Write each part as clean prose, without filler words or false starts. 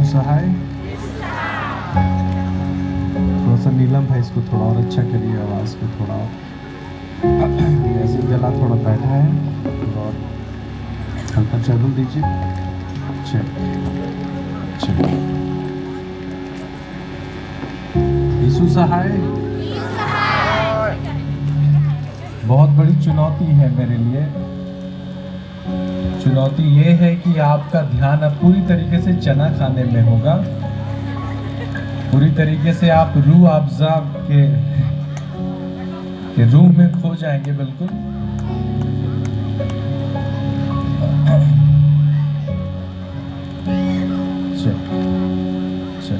सहाय। थोड़ा सा नीलम भाई इसको थोड़ा और अच्छा करिए, आवाज़ को थोड़ा और। ऐसे गला थोड़ा बैठा है और हल्का ट्रेबल दीजिए। चल चल। यीशु सहाय। बहुत बड़ी चुनौती है मेरे लिए। चुनौती ये है कि आपका ध्यान अब पूरी तरीके से चना खाने में होगा। पूरी तरीके से आप रूह अफ़ज़ा के रूह में खो जाएंगे बिल्कुल। चल चल।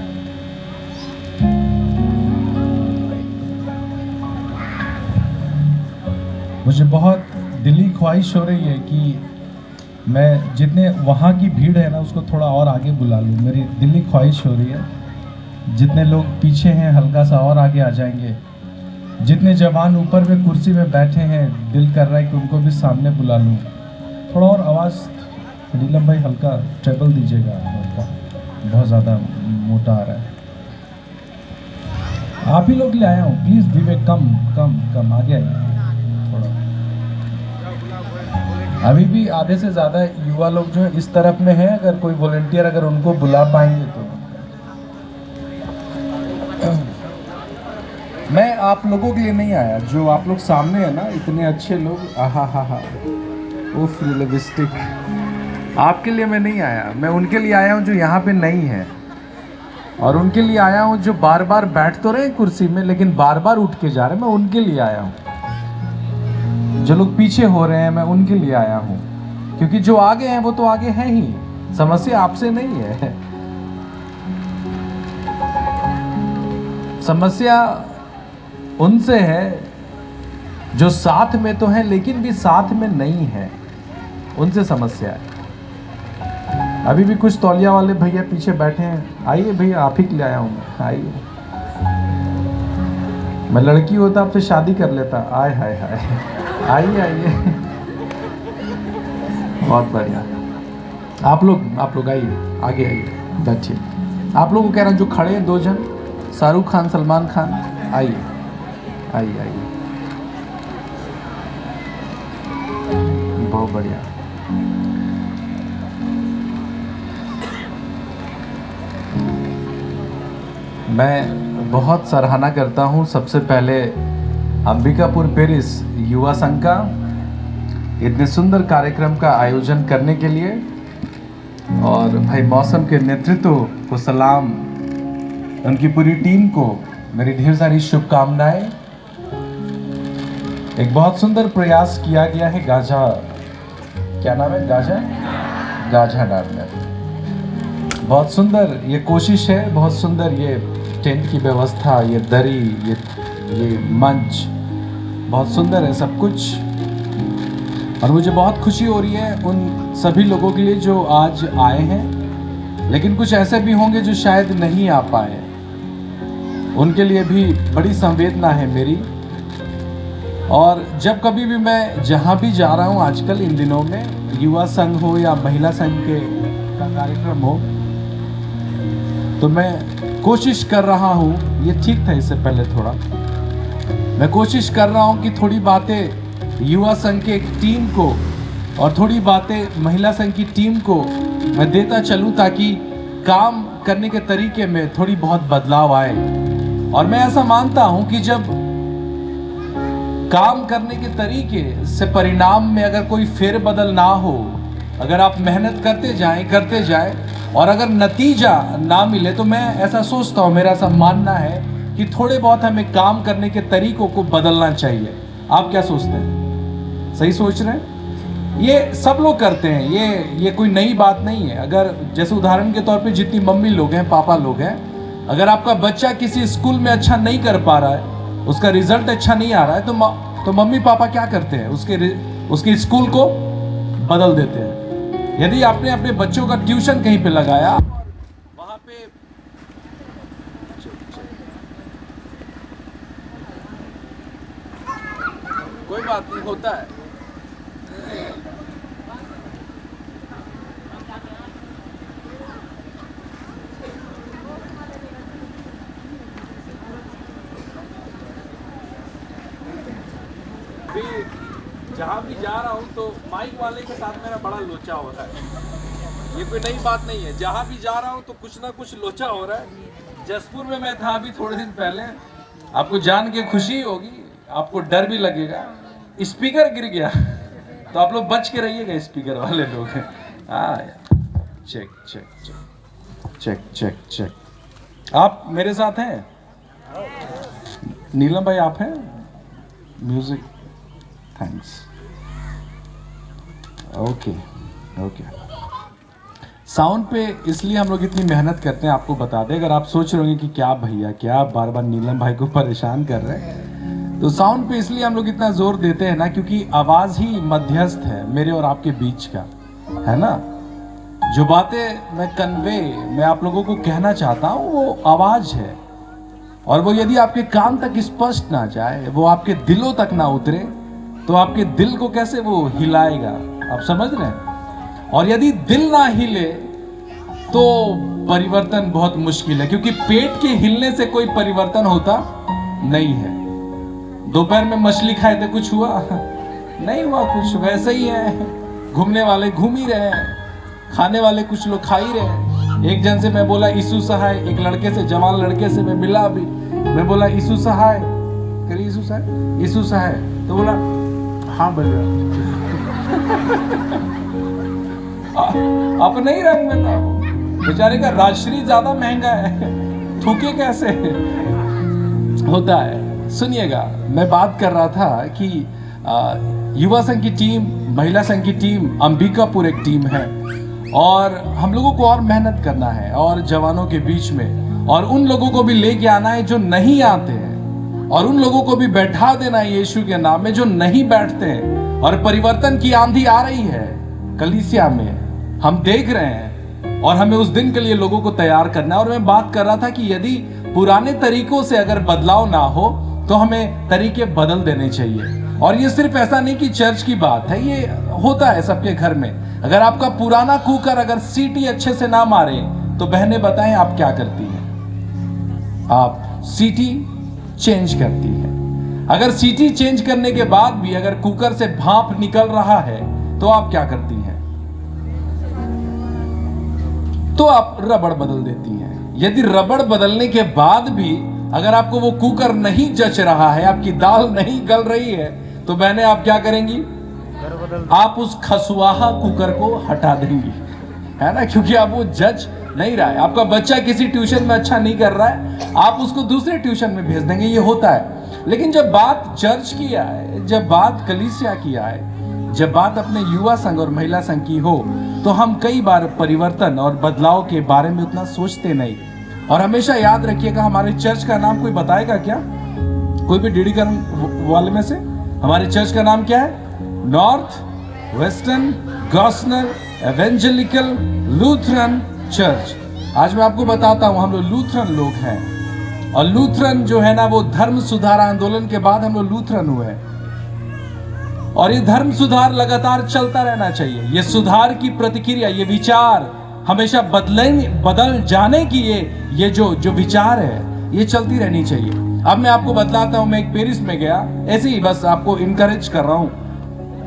मुझे बहुत दिली ख्वाहिश हो रही है कि मैं जितने वहाँ की भीड़ है ना उसको थोड़ा और आगे बुला लूँ। मेरी दिली ख्वाहिश हो रही है जितने लोग पीछे हैं हल्का सा और आगे आ जाएंगे। जितने जवान ऊपर में कुर्सी में बैठे हैं दिल कर रहा है कि उनको भी सामने बुला लूँ। थोड़ा और आवाज़ नीलम भाई हल्का ट्रेबल दीजिएगा, हल्का बहुत ज़्यादा मोटा आ रहा है। आप ही लोग ले आया हूँ, प्लीज़ विवेक कम कम कम आगे आइए थोड़ा। अभी भी आधे से ज़्यादा युवा लोग जो है इस तरफ में है, अगर कोई वॉलंटियर अगर उनको बुला पाएंगे तो। मैं आप लोगों के लिए नहीं आया, जो आप लोग सामने है ना इतने अच्छे लोग, आहा हा हा उफ लिपस्टिक, आपके लिए मैं नहीं आया। मैं उनके लिए आया हूँ जो यहाँ पे नहीं है, और उनके लिए आया हूँ जो बार बार बैठ तो रहे कुर्सी में लेकिन बार बार उठ के जा रहे हैं। मैं उनके लिए आया हूँ। जो लोग पीछे हो रहे हैं मैं उनके लिए आया हूँ, क्योंकि जो आगे हैं वो तो आगे हैं ही। समस्या आपसे नहीं है, समस्या उनसे है जो साथ में तो हैं लेकिन भी साथ में नहीं है, उनसे समस्या है। अभी भी कुछ तौलिया वाले भैया पीछे बैठे हैं। आइए भैया, आप ही के लिए आया हूँ मैं, आइए। मैं लड़की होता आपसे शादी कर लेता। आय हाय हाय, आइए आइए। बहुत बढ़िया। आप लोग आइए, आगे आइए, बैठिए। आप लोगों को कह रहा हूँ जो खड़े हैं 2 जन, शाहरुख खान सलमान खान, आइए आइए आइए। बहुत बढ़िया। मैं बहुत सराहना करता हूँ सबसे पहले अंबिकापुर पेरिस युवा संघ का इतने सुंदर कार्यक्रम का आयोजन करने के लिए, और भाई मौसम के नेतृत्व को सलाम, उनकी पूरी टीम को मेरी ढेर सारी शुभकामनाएं। एक बहुत सुंदर प्रयास किया गया है गाजा, क्या नाम है, गाजा डालना। बहुत सुंदर ये कोशिश है, बहुत सुंदर ये टेंट की व्यवस्था, ये दरी, ये मंच, बहुत सुंदर है सब कुछ। और मुझे बहुत खुशी हो रही है उन सभी लोगों के लिए जो आज आए हैं, लेकिन कुछ ऐसे भी होंगे जो शायद नहीं आ पाए, उनके लिए भी बड़ी संवेदना है मेरी। और जब कभी भी मैं जहाँ भी जा रहा हूँ आजकल इन दिनों में, युवा संघ हो या महिला संघ का कार्यक्रम हो, तो मैं कोशिश कर रहा हूँ, ये ठीक था इससे पहले थोड़ा, मैं कोशिश कर रहा हूँ कि थोड़ी बातें युवा संघ के एक टीम को और थोड़ी बातें महिला संघ की टीम को मैं देता चलूँ, ताकि काम करने के तरीके में थोड़ी बहुत बदलाव आए। और मैं ऐसा मानता हूँ कि जब काम करने के तरीके से परिणाम में अगर कोई फेरबदल ना हो, अगर आप मेहनत करते जाएं और अगर नतीजा ना मिले, तो मैं ऐसा सोचता हूँ, मेरा ऐसा मानना है कि थोड़े बहुत हमें काम करने के तरीकों को बदलना चाहिए। आप क्या सोचते हैं? सही सोच रहे हैं? ये सब लोग करते हैं, ये कोई नई बात नहीं है। अगर जैसे उदाहरण के तौर पे जितनी मम्मी लोग हैं, पापा लोग हैं, अगर आपका बच्चा किसी स्कूल में अच्छा नहीं कर पा रहा है, उसका रिजल्ट अच्छा नहीं आ रहा है, तो मम्मी पापा क्या करते हैं? उसके स्कूल को बदल देते हैं। यदि आपने अपने बच्चों का ट्यूशन कहीं पे लगाया, वहां पे कोई बात नहीं, होता है। जहाँ भी जा रहा हूँ तो माइक वाले के साथ मेरा बड़ा लोचा हो रहा है। ये कोई नई बात नहीं है, जहाँ भी जा रहा हूँ तो कुछ ना कुछ लोचा हो रहा है। जसपुर में मैं था अभी थोड़े दिन पहले, आपको जान के खुशी होगी, आपको डर भी लगेगा, स्पीकर गिर गया। तो आप लोग बच के रहिएगा, स्पीकर वाले लोग हैं। हाँ check check check check check check. आप मेरे साथ हैं? नीलम भाई आप हैं? Music, thanks. Okay okay. Sound पे इसलिए हम लोग इतनी मेहनत करते हैं, आपको बता दें, अगर आप सोच रहे होंगे कि क्या भैया क्या बार बार नीलम भाई को परेशान कर रहे हैं, तो साउंड पे इसलिए हम लोग इतना जोर देते हैं ना, क्योंकि आवाज ही मध्यस्थ है मेरे और आपके बीच का, है ना। जो बातें मैं आप लोगों को कहना चाहता हूँ वो आवाज है, और वो यदि आपके कान तक स्पष्ट ना जाए, वो आपके दिलों तक ना उतरे, तो आपके दिल को कैसे वो हिलाएगा, आप समझ रहे हैं। और यदि दिल ना हिले तो परिवर्तन बहुत मुश्किल है, क्योंकि पेट के हिलने से कोई परिवर्तन होता नहीं है। दोपहर में मछली खाए थे, कुछ हुआ नहीं हुआ, कुछ वैसे ही है। घूमने वाले घूम ही रहे हैं, खाने वाले कुछ लोग खा ही रहे हैं। एक जन से मैं बोला यीशु सहाय, एक लड़के से, जवान लड़के से मैं मिला अभी, मैं बोला यीशु सहाय, करिए यीशु सहाय, यीशु सहाय, तो बोला हाँ भैया। अब नहीं रंग में था वो, बेचारे का राजश्री ज्यादा महंगा है, थूके कैसे होता है। सुनिएगा, मैं बात कर रहा था कि युवा संघ की टीम, महिला संघ की टीम, अंबिकापुर एक टीम है, और हम लोगों को और मेहनत करना है, और जवानों के बीच में, और उन लोगों को भी लेके आना है जो नहीं आते हैं, और उन लोगों को भी बैठा देना है यीशु के नाम में जो नहीं बैठते हैं। और परिवर्तन की आंधी आ रही है कलीसिया में, हम देख रहे हैं, और हमें उस दिन के लिए लोगों को तैयार करना है। और मैं बात कर रहा था कि यदि पुराने तरीकों से अगर बदलाव ना हो तो हमें तरीके बदल देने चाहिए। और ये सिर्फ ऐसा नहीं कि चर्च की बात है, ये होता है सबके घर में। अगर आपका पुराना कुकर अगर सीटी अच्छे से ना मारे तो बहनें बताएं आप क्या करती हैं? आप सीटी चेंज करती हैं। अगर सीटी चेंज करने के बाद भी अगर कुकर से भाप निकल रहा है तो आप क्या करती हैं? तो आप रबड़ बदल देती हैं। यदि रबड़ बदलने के बाद भी अगर आपको वो कुकर नहीं जच रहा है, आपकी दाल नहीं गल रही है, तो बहनें आप क्या करेंगी? आप उस खसुआहा कुकर को हटा देंगी, है ना, क्योंकि आप वो जज नहीं रहा है। आपका बच्चा किसी ट्यूशन में अच्छा नहीं कर रहा है, आप उसको दूसरे ट्यूशन में भेज देंगे, ये होता है। लेकिन जब बात चर्च की आए, जब बात कलीसिया की आए, जब बात अपने युवा संघ और महिला संघ की हो, तो हम कई बार परिवर्तन और बदलाव के बारे में उतना सोचते नहीं। और हमेशा याद रखिएगा, हमारे चर्च का नाम कोई बताएगा क्या? कोई भी डीडी करण वाले में से हमारे चर्च का नाम क्या है? North Western Gossner Evangelical Lutheran Church. आज मैं आपको बताता हूं, हम लोग लूथरन लोग हैं, और लूथरन जो है ना, वो धर्म सुधार आंदोलन के बाद हम लोग लूथरन हुए। और ये धर्म सुधार लगातार चलता रहना चाहिए। ये सुधार की प्रतिक्रिया, ये विचार हमेशा बदल जाने की ये जो विचार है, ये चलती रहनी चाहिए। अब मैं आपको बतलाता हूं, मैं एक पेरिस में गया, ऐसे ही बस आपको इनकरेज कर रहा हूं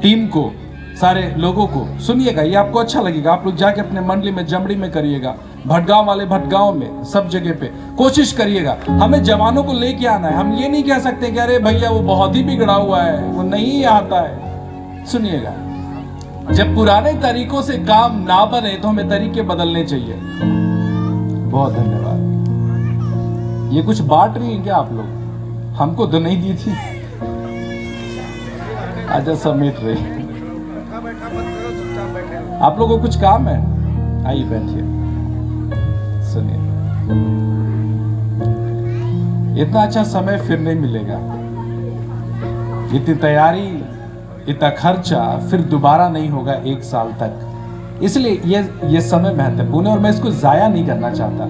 टीम को, सारे लोगों को। सुनिएगा, ये आपको अच्छा लगेगा, आप लोग जाके अपने मंडली में, जमड़ी में करिएगा, भटगांव वाले भटगांव में, सब जगह पे कोशिश करिएगा। हमें जवानों को लेके आना है। हम ये नहीं कह सकते कि अरे भैया वो बहुत ही बिगड़ा हुआ है, वो नहीं आता है। सुनिएगा, जब पुराने तरीकों से काम ना बने तो हमें तरीके बदलने चाहिए। बहुत धन्यवाद। ये कुछ बांट रही है क्या आप लोग? हमको तो नहीं दी थी। अच्छा, समेट रही। आप लोगों को कुछ काम है? आइए बैठिए, सुनिए। इतना अच्छा समय फिर नहीं मिलेगा, इतनी तैयारी, इतना खर्चा फिर दोबारा नहीं होगा 1 साल तक। इसलिए ये समय महत्वपूर्ण है और मैं इसको जाया नहीं करना चाहता।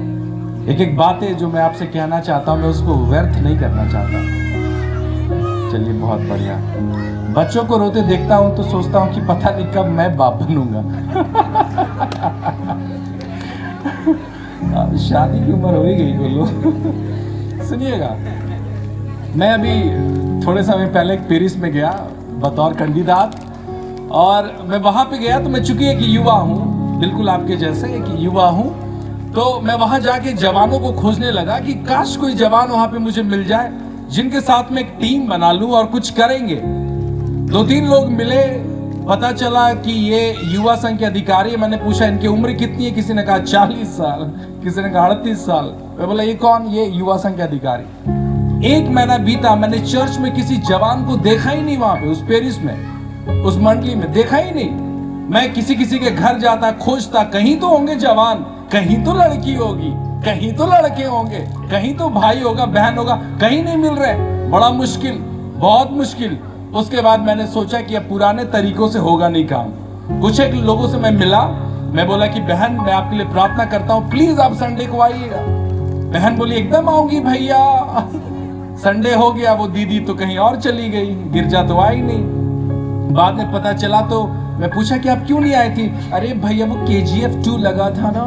एक बातें जो मैं आपसे कहना चाहता हूं, मैं उसको व्यर्थ नहीं करना चाहता। चलिए, बहुत बढ़िया। बच्चों को रोते देखता हूं तो सोचता हूं कि पता नहीं कब मैं बाप बनूंगा। शादी की उम्र हो ही गई बोलो। सुनिएगा, मैं अभी थोड़े समय पहले पेरिस में गया, बतौर कैंडिडेट। और मैं वहाँ पे गया तो मैं चूंकि एक युवा हूँ, बिल्कुल आपके जैसे एक युवा हूँ, तो मैं वहाँ जाके जवानों को खोजने लगा कि काश कोई जवान वहाँ पे मुझे मिल जाए जिनके साथ में एक टीम बना लूँ और कुछ करेंगे। 2-3 लोग मिले, पता चला कि ये युवा संघ के अधिकारी है। मैंने पूछा इनकी उम्र कितनी है, किसी ने कहा 40 साल, किसी ने कहा 38 साल। मैं बोला ये कौन? ये युवा संघ के अधिकारी। 1 महीना बीता, मैंने चर्च में किसी जवान को देखा ही नहीं, वहां पे उस पेरिस में, उस मंडली में देखा ही नहीं। मैं किसी किसी के घर जाता, खोजता, कहीं तो होंगे जवान, कहीं तो लड़की होगी, कहीं तो लड़के होंगे, कहीं तो भाई होगा, बहन होगा, कहीं नहीं मिल रहे। बड़ा मुश्किल, बहुत मुश्किल। उसके बाद मैंने सोचा कि अब पुराने तरीकों से होगा नहीं काम। कुछ एक लोगों से मैं मिला, मैं बोला कि बहन मैं आपके लिए प्रार्थना करता हूँ, प्लीज आप संडे को आइएगा। बहन बोली एकदम आऊंगी भैया। संडे हो गया, वो दीदी तो कहीं और चली गई, गिरजा तो आई नहीं। बाद में पता चला तो मैं पूछा कि आप क्यों नहीं आई थी? अरे भैया वो KGF 2 लगा था ना।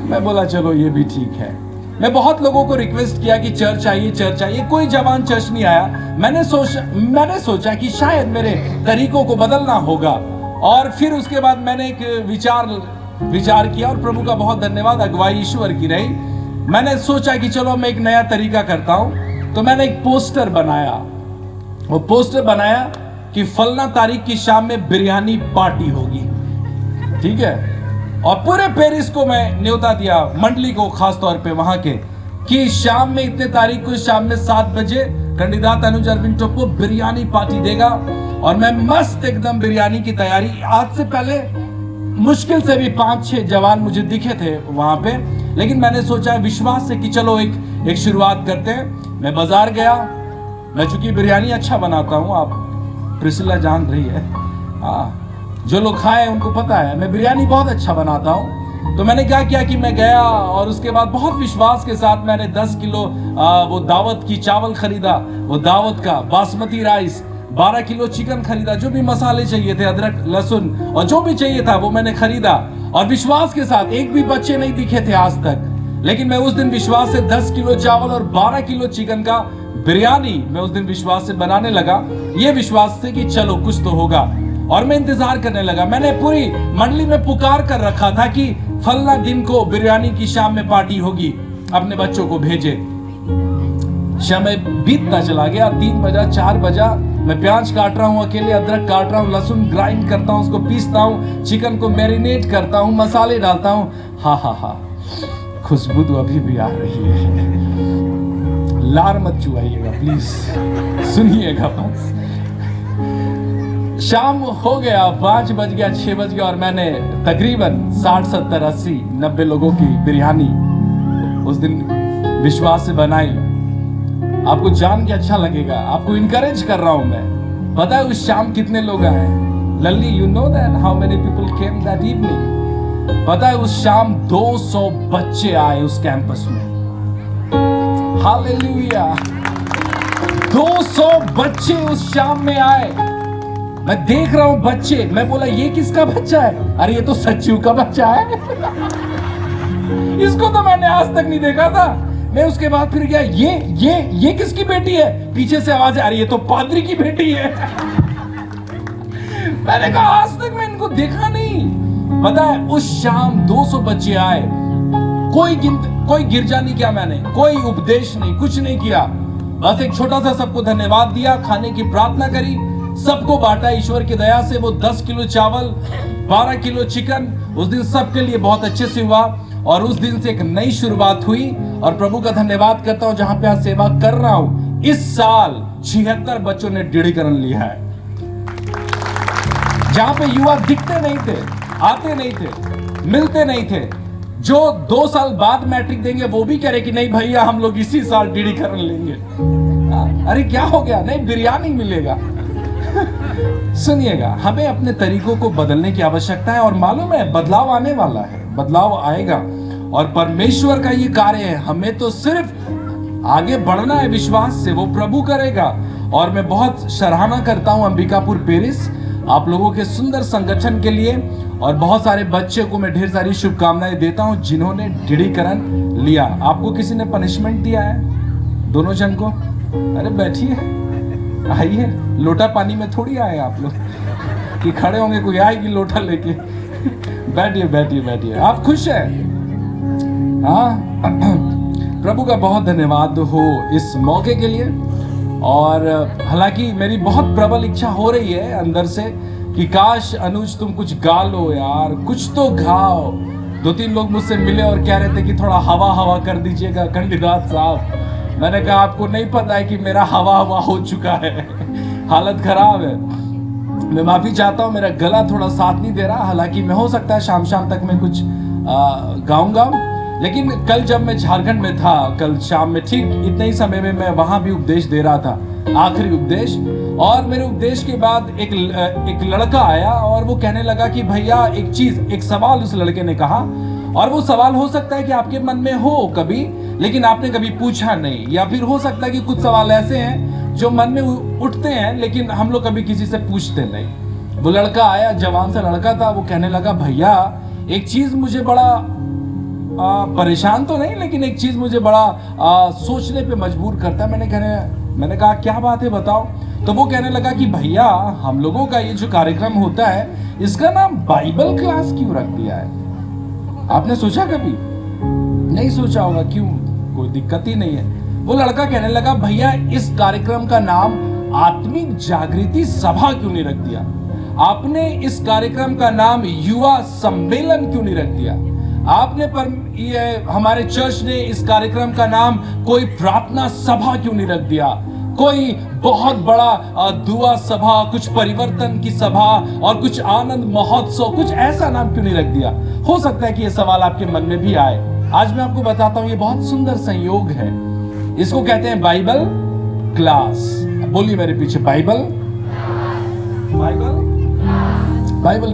मैं बोला चलो ये भी ठीक है। मैं बहुत लोगों को रिक्वेस्ट किया कि चर्च आइए, चर्च आइए, कोई जवान चर्च नहीं आया। मैंने सोचा कि शायद मेरे तरीकों को बदलना होगा। और फिर उसके बाद मैंने एक विचार किया और प्रभु का बहुत धन्यवाद, अगुवाई ईश्वर की रही। मैंने सोचा कि चलो मैं एक नया तरीका करता हूं। तो मैंने एक पोस्टर बनाया। वो पोस्टर बनाया कि फलना तारीख की शाम में बिरयानी पार्टी होगी, ठीक है। और पूरे पेरिस को मैं न्योता दिया, मंडली को खास तौर पे वहां के, कि शाम में इतने तारीख को शाम में 7 बजे कैंडिडेट अनुज अरविंद टोप्पो बिरयानी पार्टी देगा। और मैं मस्त एकदम बिरयानी की तैयारी। आज से पहले मुश्किल से भी 5-6 जवान मुझे दिखे थे वहां पे, लेकिन मैंने सोचा विश्वास से कि चलो एक शुरुआत करते हैं। मैं बाजार गया, मैं चूंकि बिरयानी अच्छा बनाता हूँ, आप प्रिसिला जान रही है, जो लोग खाए उनको पता है मैं बिरयानी बहुत अच्छा बनाता हूँ। तो मैंने क्या किया कि मैं गया और उसके बाद बहुत विश्वास के साथ मैंने 10 किलो वो दावत की चावल खरीदा, वो दावत का बासमती राइस, 12 किलो चिकन खरीदा, जो भी मसाले चाहिए थे, अदरक लहसुन और जो भी चाहिए था वो मैंने खरीदा। और विश्वास के साथ, एक भी बच्चे नहीं दिखे थे आज तक, लेकिन मैं उस दिन विश्वास से 10 किलो चावल और 12 किलो चिकन का बिरयानी मैं उस दिन विश्वास से बनाने लगा। ये विश्वास से कि चलो कुछ तो होगा। और मैं इंतजार करने लगा। मैंने पूरी मंडली में पुकार कर रखा था कि फलना दिन को बिरयानी की शाम में पार्टी होगी, अपने बच्चों को भेजे। समय बीतता चला गया, 3 बजा, 4 बजा, मैं प्याज काट रहा हूँ अकेले, अदरक काट रहा हूँ, लहसुन ग्राइंड करता हूँ, उसको पीसता हूँ, चिकन को मैरिनेट करता हूँ, मसाले डालता हूँ। हा, खुशबू तो अभी भी आ रही है। लार मत चुआइएगा प्लीज, सुनिएगा बस। शाम हो गया, 5 बज गया, 6 बज गया और मैंने तकरीबन 60, 70, 80, 90 लोगों की बिरयानी उस दिन विश्वास से बनाई। आपको जान के अच्छा लगेगा, आपको इनकरेज कर रहा हूं मैं। पता है उस शाम कितने लोग आए? Lalli, you know that how many people came that evening? पता है उस शाम 200 बच्चे आए उस कैंपस में। हालेलुया, 200 बच्चे उस शाम में आए। मैं देख रहा हूं बच्चे, मैं बोला ये किसका बच्चा है? अरे ये तो सच्चू का बच्चा है। इसको तो मैंने आज तक नहीं देखा था। मैं उसके बाद फिर गया, ये किसकी बेटी है? पीछे से आवाज है, अरे ये तो पादरी की बेटी है। मैंने कहा आज तक मैं इनको देखा नहीं। पता है उस शाम 200 बच्चे आए। कोई गिरजा नहीं किया मैंने, कोई उपदेश नहीं, कुछ नहीं किया। बस एक छोटा सा सबको धन्यवाद दिया, खाने की प्रार्थना करी, सबको बांटा ईश्वर की दया से। वो 10 किलो चावल, 12 किलो चिकन उस दिन सबके लिए बहुत अच्छे से हुआ। और उस दिन से एक नई शुरुआत हुई। और प्रभु का धन्यवाद करता हूं, जहां पे आज सेवा कर रहा हूं, इस साल 76 बच्चों ने दृढ़ीकरण लिया है। जहां पे युवा दिखते नहीं थे, आते नहीं थे, मिलते नहीं थे, जो 2 साल बाद मैट्रिक देंगे वो भी कह रहे कि नहीं भैया हम लोग इसी साल दृढ़ीकरण लेंगे। अरे क्या हो गया? नहीं, बिरयानी मिलेगा। सुनिएगा, हमें अपने तरीकों को बदलने की आवश्यकता है। और मालूम है बदलाव आने वाला है, बदलाव आएगा और परमेश्वर का ये कार्य है। हमें तो सिर्फ आगे बढ़ना है विश्वास से, वो प्रभु करेगा। और मैं बहुत सराहना करता हूं अंबिकापुर पेरिस आप लोगों के सुंदर संगठन के लिए। और बहुत सारे बच्चे को मैं ढेर सारी शुभकामनाएं देता हूं जिन्होंने दृढ़ीकरण लिया। आपको किसी ने पनिशमेंट दिया है? दोनों जन को? अरे बैठिए, आइए, लोटा पानी में थोड़ी आए आप लोग कि खड़े होंगे, कोई आएगी लोटा लेके। बैठिए बैठिए बैठिए। आप खुश हैं? हाँ, प्रभु का बहुत धन्यवाद हो इस मौके के लिए। और हालांकि मेरी बहुत प्रबल इच्छा हो रही है अंदर से कि काश अनुज तुम कुछ गा लो यार, कुछ तो गाओ। 2-3 लोग मुझसे मिले और कह रहे थे कि थोड़ा हवा हवा कर दीजिएगा कंडीदात साहब। मैंने कहा आपको नहीं पता है कि मेरा हवा हवा हो चुका है। हालत खराब है। मैं माफी चाहता हूँ, मेरा गला थोड़ा साथ नहीं दे रहा। हालांकि मैं हो सकता है शाम तक मैं कुछ गाऊंगा। लेकिन कल जब मैं झारखंड में था, कल शाम में ठीक इतने ही समय में मैं वहां भी उपदेश दे रहा था, आखिरी उपदेश। और मेरे उपदेश के बाद एक लड़का आया और वो कहने लगा कि भैया एक सवाल उस लड़के ने कहा। और वो सवाल हो सकता है कि आपके मन में हो कभी, लेकिन आपने कभी पूछा नहीं। या फिर हो सकता है कि कुछ सवाल ऐसे हैं जो मन में उठते हैं लेकिन हम लोग कभी किसी से पूछते नहीं। वो लड़का आया, जवान सा लड़का था। वो कहने लगा भैया एक चीज मुझे बड़ा परेशान तो नहीं, लेकिन एक चीज मुझे बड़ा सोचने पे मजबूर करता है। मैंने कहा क्या बात है बताओ। तो वो कहने लगा कि भैया हम लोगों का ये जो कार्यक्रम होता है इसका नाम बाइबल क्लास क्यों रख दिया है? आपने सोचा कभी? नहीं सोचा होगा, क्यों? कोई दिक्कत ही नहीं है। वो लड़का कहने लगा भैया इस कार्यक्रम का नाम आत्मिक जागृति सभा क्यों नहीं रख दिया? आपने इस कार्यक्रम का नाम युवा सम्मेलन क्यों नहीं रख दिया? आपने ये हमारे चर्च ने इस कार्यक्रम का नाम कोई प्रार्थना सभा क्यों नहीं रख दिया? कोई बहुत बड़ा दुआ सभा, कुछ परिवर्तन की सभा और कुछ आनंद महोत्सव, कुछ ऐसा नाम क्यों नहीं रख दिया? हो सकता है कि ये सवाल आपके मन में भी आए। आज मैं आपको बताता हूं, ये बहुत सुंदर संयोग है। इसको कहते हैं बाइबल क्लास। बोलिए मेरे पीछे, बाइबल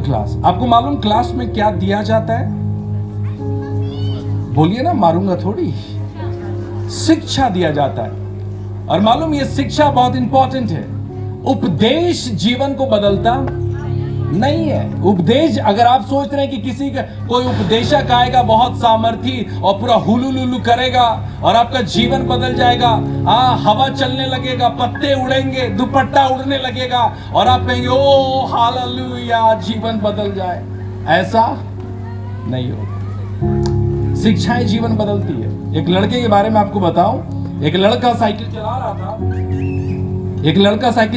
क्लास। आपको मालूम क्लास में क्या दिया जाता है? बोलिए ना, मारूंगा थोड़ी। शिक्षा दिया जाता है। और मालूम ये शिक्षा बहुत इंपॉर्टेंट है। उपदेश जीवन को बदलता नहीं है। उपदेश, अगर आप सोच रहे हैं कि किसी का कोई उपदेशक आएगा बहुत सामर्थी और पूरा हुलुलुलु करेगा और आपका जीवन बदल जाएगा, हवा चलने लगेगा, पत्ते उड़ेंगे, दुपट्टा उड़ने लगेगा और आप कहेंगे ओ हालेलुया, जीवन बदल जाए, ऐसा नहीं होगा। शिक्षाएं जीवन बदलती है। एक लड़के के बारे में आपको बताऊं, एक लड़का साइकिल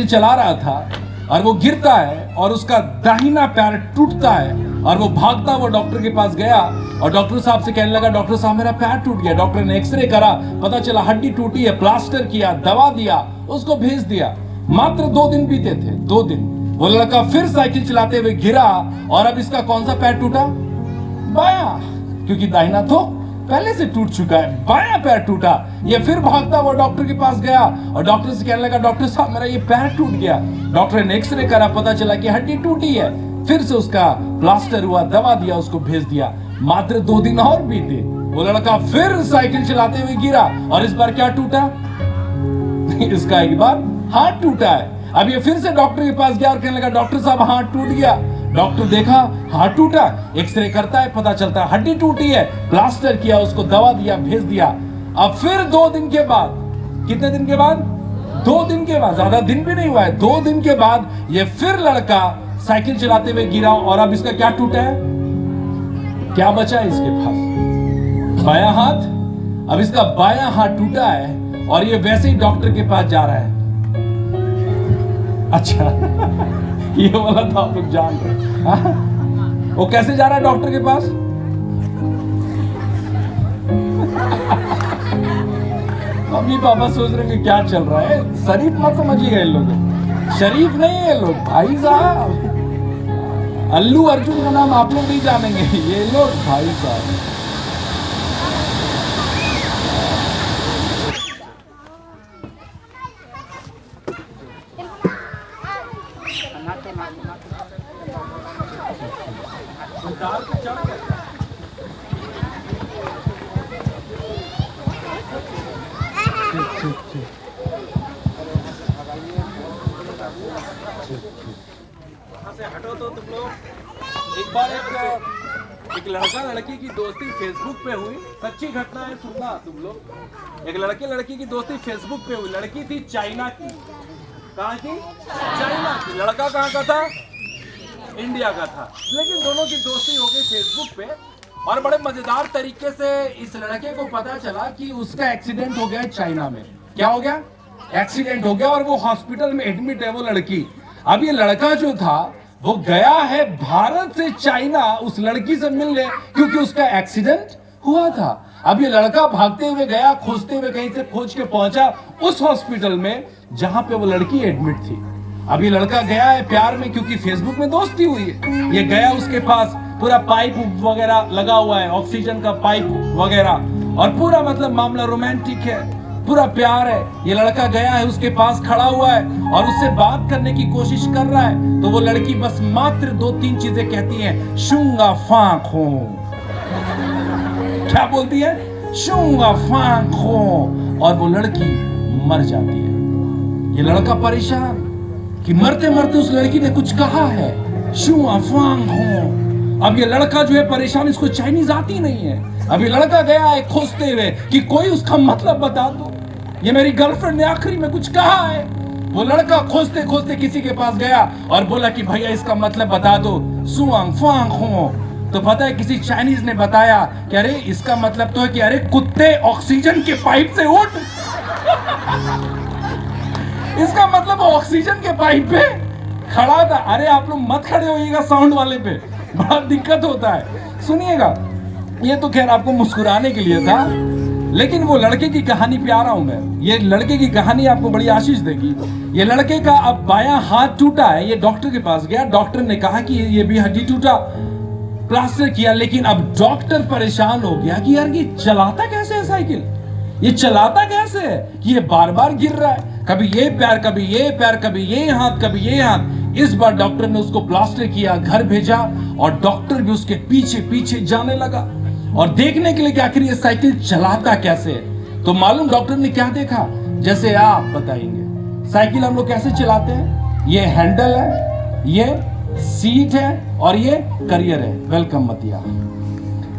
चला रहा था और वो गिरता है और उसका दाहिना पैर टूटता है और वो भागता वो डॉक्टर के पास गया और डॉक्टर साहब से कहने लगा डॉक्टर साहब मेरा पैर टूट गया। डॉक्टर ने एक्सरे करा, पता चला हड्डी टूटी है, प्लास्टर किया, दवा दिया, उसको भेज दिया। मात्र 2 दिन बीते थे, 2 दिन। वो लड़का फिर साइकिल चलाते हुए गिरा और अब इसका कौन सा पैर टूटा? बायां, क्योंकि दाहिना तो पहले से टूट चुका है। बायां पैर टूटा। ये फिर भागता हुआ डॉक्टर के पास गया और डॉक्टर से कहने लगा डॉक्टर साहब मेरा ये पैर टूट गया। डॉक्टर ने एक्सरे करा, पता चला कि हड्डी टूटी है। फिर से उसका प्लास्टर हुआ, दवा दिया, उसको भेज दिया। मात्र 2 दिन और बीते। वो लड़का फिर साइकिल चलाते हुए गिरा और इस बार क्या टूटा? इसका एक बार हाथ टूटा है। अब ये फिर से डॉक्टर के पास गया और कहने लगा डॉक्टर साहब हाथ टूट गया। डॉक्टर देखा हाथ टूटा, एक्सरे करता है, पता चलता है हड्डी टूटी है, प्लास्टर किया, उसको दवा दिया, भेज दिया। अब फिर 2 दिन के बाद, कितने दिन के बाद? 2 दिन के बाद, ज्यादा दिन भी नहीं हुआ है, 2 दिन के बाद ये फिर लड़का साइकिल चलाते हुए गिरा और अब इसका क्या टूटा है? क्या बचा है इसके पास? बायां हाथ। अब इसका बायां हाथ टूटा है और ये वैसे ही डॉक्टर के पास जा रहा है। अच्छा ये वाला तो आप लोग जान रहे। वो कैसे जा रहा है डॉक्टर के पास? मम्मी पापा सोच रहे हैं कि क्या चल रहा है। शरीफ मत समझिएगा इन लोगों, शरीफ नहीं है लोग भाई साहब। अल्लू अर्जुन का नाम आप लोग नहीं जानेंगे, ये लोग भाई साहब। हटो तो तुम लोग। एक बार एक लड़का लड़की की दोस्ती फेसबुक पे हुई, सच्ची घटना है, सुनना तुम लोग। एक लड़के लड़की की दोस्ती फेसबुक पे हुई। लड़की थी चाइना की कहाँ की? चाइना की। लड़का कहाँ का था? इंडिया का था। लेकिन दोनों की दोस्ती हो गई फेसबुक पे, और बड़े मजेदार तरीके से इस लड़के को पता चला कि उसका एक्सीडेंट हो गया है चाइना में। क्या हो गया? एक्सीडेंट हो गया, और वो हॉस्पिटल में एडमिट है वो लड़की। अब ये लड़का जो था वो गया है भारत से चाइना उस लड़की से मिलने, क्योंकि उसका एक्सीडेंट हुआ था। अब ये लड़का भागते हुए गया, खोजते हुए कहीं से खोज के पहुंचा उस हॉस्पिटल में जहां पे वो लड़की एडमिट थी। अब ये लड़का गया है प्यार में, क्योंकि फेसबुक में दोस्ती हुई है। ये गया, उसके पास पूरा पाइप वगैरह लगा हुआ है, ऑक्सीजन का पाइप वगैरह, और पूरा मतलब मामला रोमांटिक है, पूरा प्यार है। ये लड़का गया है, उसके पास खड़ा हुआ है और उससे बात करने की कोशिश कर रहा है। तो वो लड़की बस मात्र 2-3 चीजें कहती है, शूंगा फांक हो। क्या बोलती है? शूंगा फांक हो। और वो लड़की मर जाती है। ये लड़का परेशान कि मरते मरते उस लड़की ने कुछ कहा है, शूंगा फांक हो। अब ये लड़का जो है परेशान, इसको चाइनीज आती नहीं है। अब ये लड़का गया है खोजते हुए कि कोई उसका मतलब बता दो, ये मेरी गर्लफ्रेंड ने आखिरी में कुछ कहा है। वो लड़का खोजते खोजते किसी के पास गया और बोला कि भैया इसका मतलब बता दो, सुआंग फांग हो। तो पता है किसी चाइनीज ने बताया कि अरे इसका मतलब तो है कि अरे कुत्ते ऑक्सीजन के पाइप से उठ। इसका मतलब ऑक्सीजन के पाइप पे खड़ा था। अरे आप लोग मत खड़े होइएगा साउंड वाले पे, बड़ा दिक्कत होता है। सुनिएगा, ये तो खैर आपको मुस्कुराने के लिए था, लेकिन वो लड़के की कहानी पे आ रहा हूं मैं। ये लड़के की कहानी आपको बड़ी आशीष देगी। ये लड़के का अब बायां हाथ टूटा है। ये डॉक्टर के पास गया, डॉक्टर ने कहा कि ये भी हड्डी टूटा, प्लास्टर किया। लेकिन अब डॉक्टर परेशान हो गया कि यार ये चलाता कैसे है साइकिल, ये चलाता कैसे है कि ये बार बार गिर रहा है, कभी ये पैर कभी ये पैर, कभी ये हाथ कभी ये हाथ। इस बार डॉक्टर ने उसको प्लास्टर किया, घर भेजा, और डॉक्टर भी उसके पीछे पीछे जाने लगा और देखने के लिए कि आखिर ये साइकिल चलाता कैसे है। तो मालूम डॉक्टर ने क्या देखा? जैसे आप बताएंगे, साइकिल हम लोग कैसे चलाते हैं, ये हैंडल है, ये सीट है और ये करियर है। वेलकम मतिया।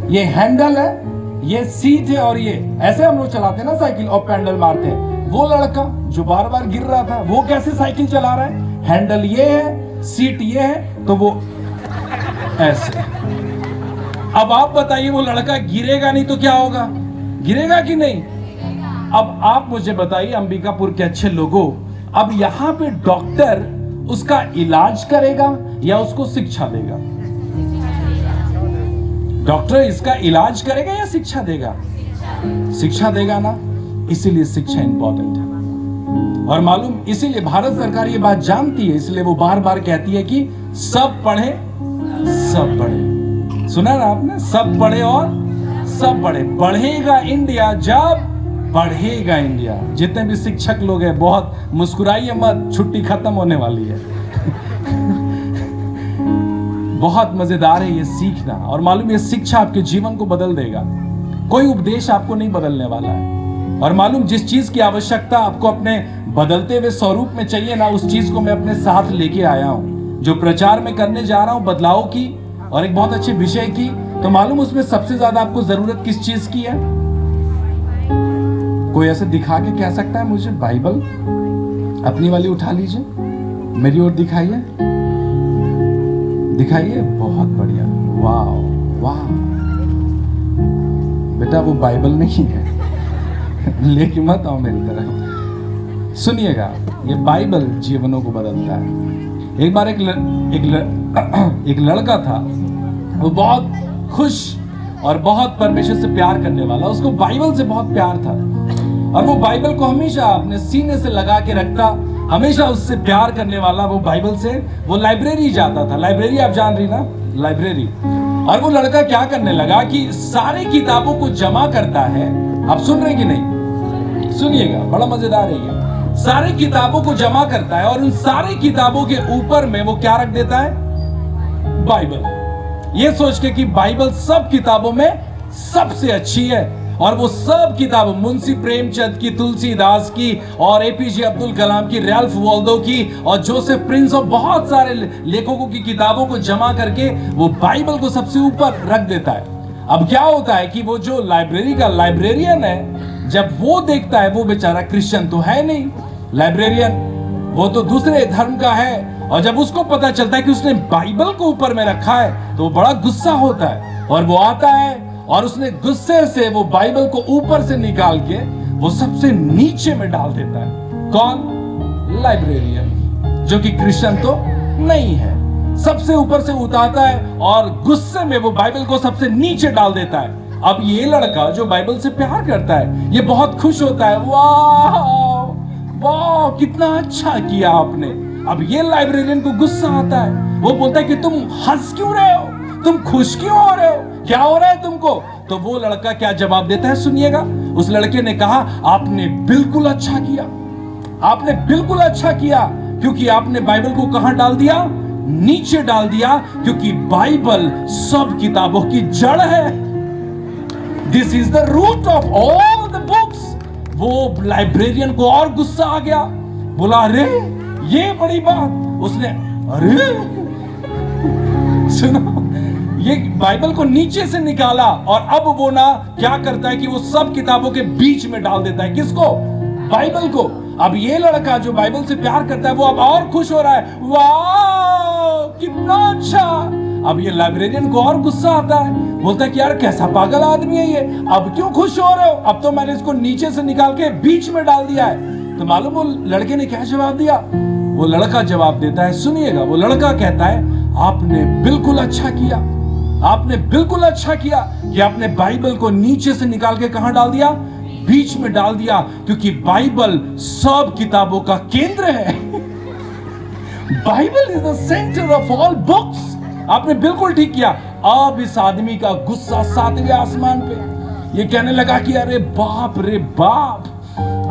ये हैंडल है, ये सीट है और ये ऐसे हम लोग चलाते हैं ना साइकिल, और पैडल मारते हैं। वो लड़का जो बार बार गिर रहा था वो कैसे साइकिल चला रहा है? हैंडल ये है, सीट ये है, तो वो ऐसे। अब आप बताइए, वो लड़का गिरेगा नहीं तो क्या होगा? गिरेगा कि नहीं? अब आप मुझे बताइए अंबिकापुर के अच्छे लोगों, अब यहां पे डॉक्टर उसका इलाज करेगा या उसको शिक्षा देगा? डॉक्टर इसका इलाज करेगा या शिक्षा देगा? शिक्षा देगा ना, इसीलिए शिक्षा इंपॉर्टेंट है। और मालूम, इसीलिए भारत सरकार ये बात जानती है, इसलिए वो बार बार कहती है कि सब पढ़े सब पढ़े। सुना ना आपने? सब पढ़े और सब पढ़े। बढ़ेगा इंडिया जब पढ़ेगा इंडिया। जितने भी शिक्षक लोग हैं, बहुत मुस्कुराइए मत, छुट्टी खत्म होने वाली है। बहुत मजेदार है ये सीखना। और मालूम, ये शिक्षा आपके जीवन को बदल देगा। कोई उपदेश आपको नहीं बदलने वाला है। और मालूम, जिस चीज की आवश्यकता आपको अपने बदलते हुए स्वरूप में चाहिए ना, उस चीज को मैं अपने साथ लेके आया हूं, जो प्रचार में करने जा रहा हूं बदलाव की और एक बहुत अच्छे विषय की। तो मालूम, उसमें सबसे ज्यादा आपको जरूरत किस चीज की है? कोई ऐसे दिखा के कह सकता है मुझे? बाइबल अपनी वाली उठा लीजिए, मेरी ओर दिखाइए, दिखाइए। बहुत बढ़िया, वाह वाह। बेटा वो बाइबल नहीं है, लेके मत आओ मेरी तरफ। सुनिएगा, ये बाइबल जीवनों को बदलता है। एक बार एक लड़का था, वो बहुत खुश और बहुत परमेश्वर से प्यार करने वाला। उसको बाइबल से बहुत प्यार था और वो बाइबल को हमेशा अपने सीने से लगा के रखता, हमेशा उससे प्यार करने वाला। वो बाइबल से वो लाइब्रेरी जाता था। लाइब्रेरी आप जान रही ना, लाइब्रेरी। और वो लड़का क्या करने लगा कि सारे किताबों को जमा करता है। आप सुन रहे कि नहीं? सुनिएगा, बड़ा मजेदार है ये। सारे किताबों को जमा करता है और उन सारे किताबों के ऊपर में वो क्या रख देता है? बाइबल। ये सोच के कि बाइबल सब किताबों में सबसे अच्छी है। और वो सब किताब मुंशी प्रेमचंद की, तुलसीदास की, और एपीजे अब्दुल कलाम की, रैल्फ वॉल्डो की, और जोसेफ प्रिंस, और बहुत सारे लेखकों की किताबों को जमा करके वो बाइबल को सबसे ऊपर रख देता है। अब क्या होता है कि वो जो लाइब्रेरी का लाइब्रेरियन है, जब वो देखता है, वो बेचारा क्रिश्चियन तो है नहीं, लाइब्रेरियन, वो तो दूसरे धर्म का है। और जब उसको पता चलता है कि उसने बाइबल को ऊपर में रखा है तो वो बड़ा गुस्सा होता है, और वो आता है और उसने गुस्से से वो बाइबल को ऊपर से निकाल के वो सबसे नीचे में डाल देता है। कौन? लाइब्रेरियन, जो कि क्रिश्चियन तो नहीं है। सबसे ऊपर से उतारता है और गुस्से में वो बाइबल को सबसे नीचे डाल देता है। अब ये लड़का जो बाइबल से प्यार करता है, ये बहुत खुश होता है, वाह वाह कितना अच्छा किया आपने। अब ये लाइब्रेरियन को गुस्सा आता है, वो बोलता है कि तुम हंस क्यों रहे हो, तुम खुश क्यों हो रहे हो, क्या हो रहा है तुमको? तो वो लड़का क्या जवाब देता है, सुनिएगा। उस लड़के ने कहा, आपने बिल्कुल अच्छा किया, आपने बिल्कुल अच्छा किया, क्योंकि आपने बाइबल को कहां डाल दिया? नीचे डाल दिया, क्योंकि बाइबल सब किताबों की जड़ है। This is the root of all the books. वो लाइब्रेरियन को और गुस्सा आ गया, बोला अरे ये बड़ी बात। उसने अरे सुनो, ये बाइबल को नीचे से निकाला और अब वो ना क्या करता है कि वो सब किताबों के बीच में डाल देता है। किसको? बाइबल को। अब ये लड़का जो बाइबल से प्यार करता है वो अब और खुश हो रहा है, वाह कितना अच्छा। अब ये लाइब्रेरियन को और गुस्सा आता है, बोलता है कि यार कैसा पागल आदमी है ये, अब क्यों खुश हो रहे हो, अब तो मैंने इसको नीचे से निकाल के बीच में डाल दिया है। तो मालूम वो लड़के ने क्या जवाब दिया? वो लड़का जवाब देता है, सुनिएगा। वो लड़का कहता है, आपने बिल्कुल अच्छा किया, आपने बिल्कुल अच्छा किया कि आपने बाइबल को नीचे से निकाल के कहां डाल दिया? बीच में डाल दिया, क्योंकि बाइबल सब किताबों का केंद्र है। Bible is the centre of all books. आपने बिल्कुल ठीक किया। अब इस आदमी का गुस्सा 7वें आसमान पे। ये कहने लगा कि अरे बाप रे बाप।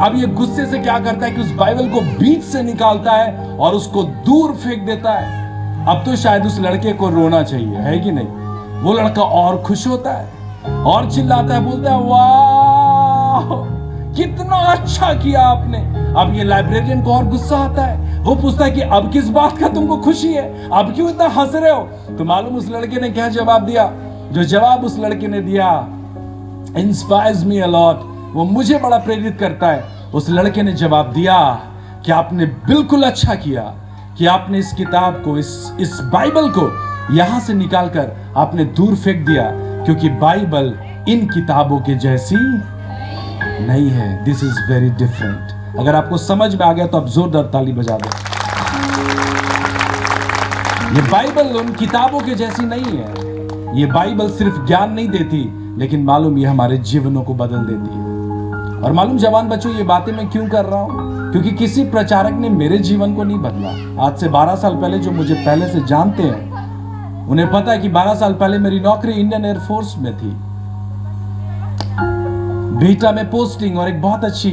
अब ये गुस्से से क्या करता है कि उस बाइबल को बीच से निकालता है और उसको दूर फेंक देता है। अब तो शायद उस लड़के को रोना चाहिए, है कि नहीं? वो लड़का और खुश होता है और चिल्लाता है, बोलता है वाह कितना अच्छा किया आपने। अब ये लाइब्रेरियन को और गुस्सा आता है, वो पूछता है कि अब किस बात का तुमको खुशी है, अब क्यों इतना हंस रहे हो? तो मालूम उस लड़के ने क्या जवाब दिया? जो जवाब उस लड़के ने दिया इंस्पायर्स मी अ लॉट, वो मुझे बड़ा प्रेरित करता है। उस लड़के ने जवाब दिया कि आपने बिल्कुल अच्छा किया कि आपने इस किताब को, इस बाइबल को यहां से निकालकर आपने दूर फेंक दिया, क्योंकि बाइबल इन किताबों के जैसी नहीं है। This is very different. अगर आपको समझ में आ गया तो आप जोरदार ताली बजा दो। ये बाइबल उन किताबों के जैसी नहीं है। ये बाइबल सिर्फ ज्ञान नहीं देती, लेकिन मालूम ये हमारे जीवनों को बदल देती है। और मालूम जवान बच्चों, ये बातें मैं क्यों कर रहा हूं? क्योंकि किसी प्रचारक ने मेरे जीवन को नहीं बदला। आज से 12 साल पहले जो मुझे पहले से जानते हैं, उन्हें पता है कि 12 साल पहले मेरी नौकरी इंडियन एयरफोर्स में थी, बीटा में पोस्टिंग और एक बहुत अच्छी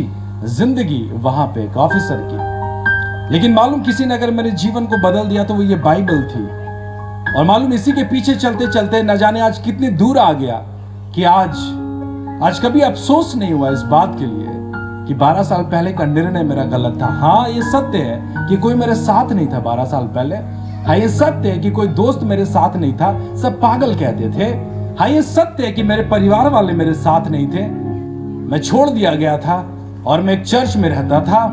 जिंदगी वहां पे एक ऑफिसर की। लेकिन मालूम किसी ने अगर मेरे जीवन को बदल दिया तो वो ये बाइबल थी। और मालूम इसी के पीछे चलते चलते न जाने आज कितनी दूर आ गया कि आज कभी अफसोस नहीं हुआ इस बात के लिए कि 12 साल पहले का निर्णय मेरा गलत था। हाँ ये सत्य है कि कोई मेरे साथ नहीं था 12 साल पहले। हाँ ये सत्य है कि कोई दोस्त मेरे साथ नहीं था, सब पागल कहते थे। हाँ ये सत्य है कि मेरे परिवार वाले मेरे साथ नहीं थे, मैं छोड़ दिया गया था और मैं एक चर्च में रहता था।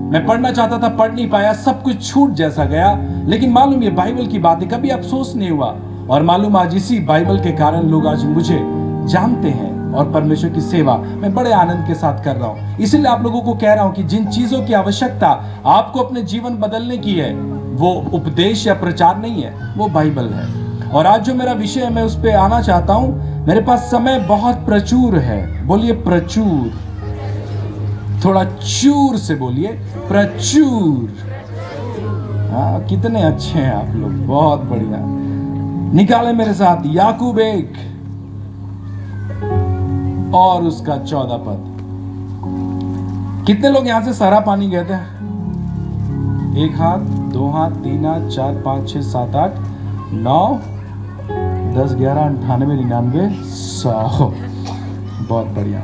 मैं पढ़ना चाहता था, पढ़ नहीं पाया, सब कुछ छूट जैसा गया। लेकिन मालूम ये बाइबल की बातें कभी अफसोस नहीं हुआ। और मालूम आज इसी बाइबल के कारण लोग आज मुझे जानते हैं और परमेश्वर की सेवा मैं बड़े आनंद के साथ कर रहा हूं। इसीलिए आप लोगों को कह रहा हूं कि जिन चीजों की आवश्यकता आपको अपने जीवन बदलने की है, वो उपदेश या प्रचार नहीं है, वो बाइबल है। और आज जो मेरा विषय है मैं उस पर आना चाहता हूं। मेरे पास समय बहुत प्रचुर है। बोलिए प्रचुर, थोड़ा चूर से बोलिए प्रचुर। हाँ कितने अच्छे हैं आप लोग, बहुत बढ़िया। निकाले मेरे साथ याकूब 1 और उसका 14 पद। कितने लोग यहां से सारा पानी गए थे? 1 हाथ, 2 हाथ, 3 हाथ, 4, 5, 6, 7, 8, 9, 10, 11, 98, 99, 100। बहुत बढ़िया।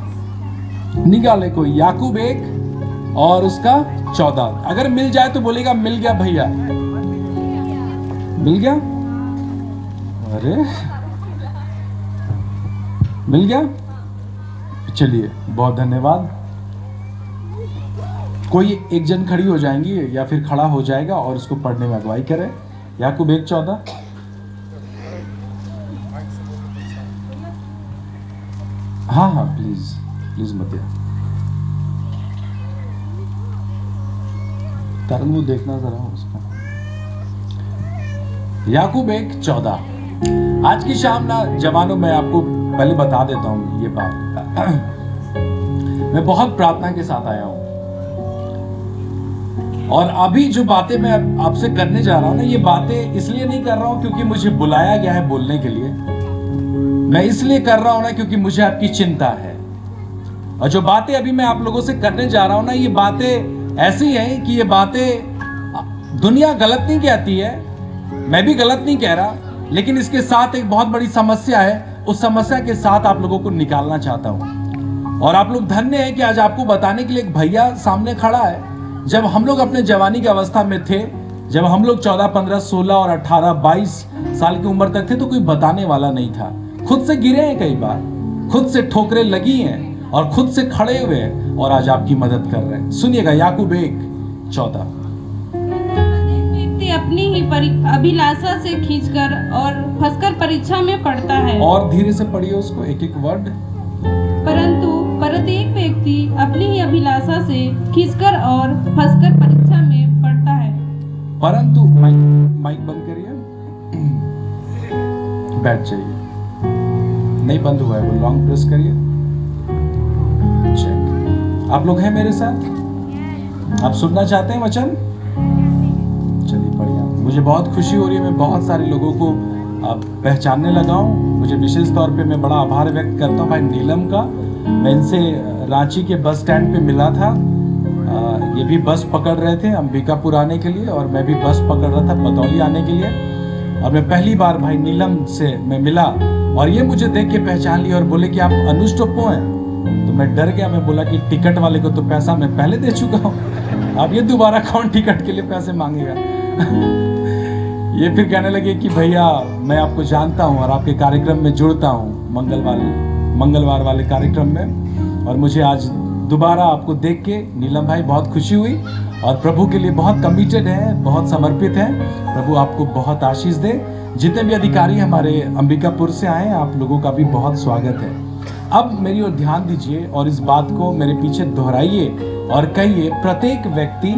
निकाले कोई याकूब 1 और उसका 14। अगर मिल जाए तो बोलेगा मिल गया भैया, मिल गया। अरे मिल गया, चलिए बहुत धन्यवाद। कोई एक जन खड़ी हो जाएंगी या फिर खड़ा हो जाएगा और उसको पढ़ने में अगुवाई करे। याकूब 1:14। हाँ हाँ प्लीज प्लीज मत तरंग वो देखना जरा उसका। याकूब 1:14। आज की शाम ना जवानों, मैं आपको पहले बता देता हूं ये बात। मैं बहुत प्रार्थना के साथ आया हूं और अभी जो बातें मैं आपसे करने जा रहा हूं ना, ये बातें इसलिए नहीं कर रहा हूं क्योंकि मुझे बुलाया गया है बोलने के लिए। मैं इसलिए कर रहा हूं ना क्योंकि मुझे आपकी चिंता है। और जो बातें अभी मैं आप लोगों से करने जा रहा हूं ना, ये बातें ऐसी हैं कि ये बातें दुनिया गलत नहीं कहती है, मैं भी गलत नहीं कह रहा, लेकिन इसके साथ एक बहुत बड़ी समस्या है। उस समस्या के साथ आप लोगों को निकालना चाहता हूं। और आप लोग धन्य हैं कि आज आपको बताने के लिए एक भैया सामने खड़ा है। जब हम लोग अपने जवानी की अवस्था में थे, जब हम लोग 14, 15, 16 और 18, 22 साल की उम्र तक थे, तो कोई बताने वाला नहीं था। खुद से गिरे हैं कई बार, खुद से ठोकरें लगी हैं और खुद से खड़े हुए हैं और आज आपकी मदद कर रहे हैं। सुनिएगा याकूब 1:14। व्यक्ति अपनी ही अभिलाषा से खींचकर और फंसकर परीक्षा में पड़ता है। और धीरे से पढ़िए उसको, एक एक वर्ड। परंतु प्रत्येक व्यक्ति अपनी ही अभिलाषा से खींचकर और फंसकर परीक्षा में पड़ता है। परंतु माइक बंद करिए, बैठ जाइए। नहीं बंद हुआ है वो, लॉन्ग प्रेस करिए। चेक। आप लोग हैं मेरे साथ? आप सुनना चाहते हैं वचन? चलिए बढ़िया, मुझे बहुत खुशी हो रही है। मैं बहुत सारे लोगों को पहचानने लगा हूँ। मुझे विशेष तौर पे मैं बड़ा आभार व्यक्त करता हूँ भाई नीलम का। मैं इनसे रांची के बस स्टैंड पे मिला था। ये भी बस पकड़ रहे थे अंबिकापुर आने के लिए और मैं भी बस पकड़ रहा था बतौली आने के लिए। और मैं पहली बार भाई नीलम से मैं मिला और ये मुझे देख के पहचान लिया और बोले कि आप अनुज टोप्पो हैं। तो मैं डर गया। मैं बोला कि टिकट वाले को तो पैसा मैं पहले दे चुका हूँ, अब ये दोबारा कौन टिकट के लिए पैसे मांगेगा। ये फिर कहने लगे कि भैया मैं आपको जानता हूँ और आपके कार्यक्रम में जुड़ता हूँ, मंगलवार वाले कार्यक्रम में। और मुझे आज दोबारा आपको देख के नीलम भाई बहुत खुशी हुई और प्रभु के लिए बहुत कमिटेड है, बहुत समर्पित है। प्रभु आपको बहुत आशीष दे। जितने भी अधिकारी हमारे अंबिकापुर से आए हैं, आप लोगों का भी बहुत स्वागत है। अब मेरी ओर ध्यान दीजिए और इस बात को मेरे पीछे दोहराइए और कहिए, प्रत्येक व्यक्ति,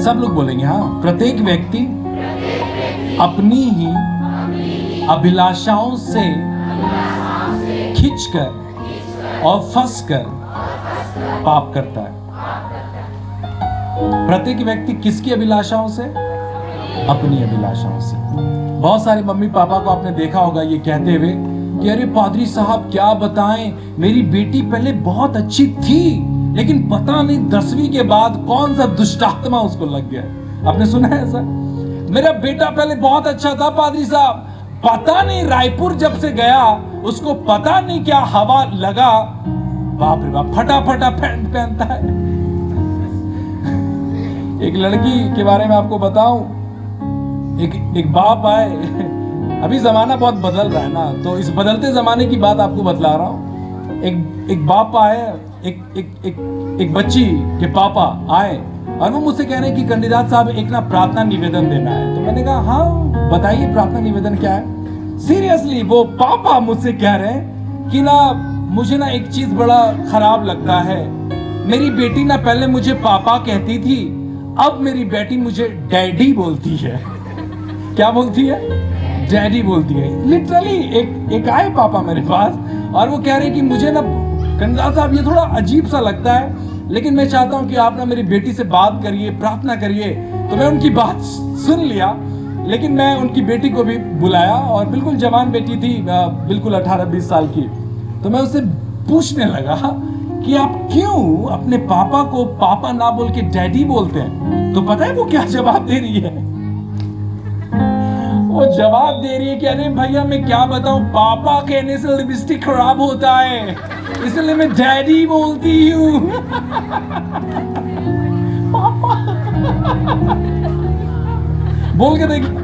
सब लोग बोलेंगे हाँ, प्रत्येक व्यक्ति अपनी ही अभिलाषाओं से खींचकर और फंसकर पाप करता है। प्रत्येक व्यक्ति किसकी अभिलाषाओं से? अपनी अभिलाषाओं से। बहुत सारे मम्मी पापा को आपने देखा होगा ये कहते हुए कि अरे पादरी साहब क्या बताएं, मेरी बेटी पहले बहुत अच्छी थी लेकिन पता नहीं 10वीं के बाद कौन सा दुष्टात्मा उसको लग गया। आपने सुना है ऐसा? मेरा बेटा पहले बहुत अच्छा था पादरी साहब, पता नहीं रायपुर जब से गया उसको पता नहीं क्या हवा लगा, बाप रे बाप, फटाफटा पैंट पहनता है। एक लड़की के बारे में आपको बताऊं, एक बाप आए, अभी जमाना बहुत बदल रहा है ना, तो इस बदलते जमाने की बात आपको बतला रहा हूं। एक बाप आए, एक बच्ची के पापा आए और वो मुझसे कह रहे हैं कि कंडीदात साहब एक ना प्रार्थना निवेदन देना है। तो मैंने कहा हाँ बताइए प्रार्थना निवेदन क्या है। सीरियसली वो पापा मुझसे कह रहे हैं कि ना मुझे ना एक चीज बड़ा खराब लगता है, मेरी बेटी ना पहले मुझे पापा कहती थी, अब मेरी बेटी मुझे डैडी बोलती है। क्या बोलती है? डैडी बोलती है। लिटरली एक आए पापा मेरे पास और वो कह रहे कि मुझे ना कंडीदात साहब ये थोड़ा अजीब सा लगता है, लेकिन मैं चाहता हूं कि आप ना मेरी बेटी से बात करिए, प्रार्थना करिए। तो मैं उनकी बात सुन लिया, लेकिन मैं उनकी बेटी को भी बुलाया और बिल्कुल जवान बेटी थी, बिल्कुल 18-20 साल की। तो मैं उससे पूछने लगा कि आप क्यों अपने पापा को पापा ना बोल के डैडी बोलते हैं? तो पता है वो क्या जवाब दे रही है? वो जवाब दे रही है कि अरे भैया मैं क्या बताऊं, पापा कहने से लिपस्टिक खराब होता है, इसलिए मैं डैडी बोलती हूँ। पापा बोल के देखिए।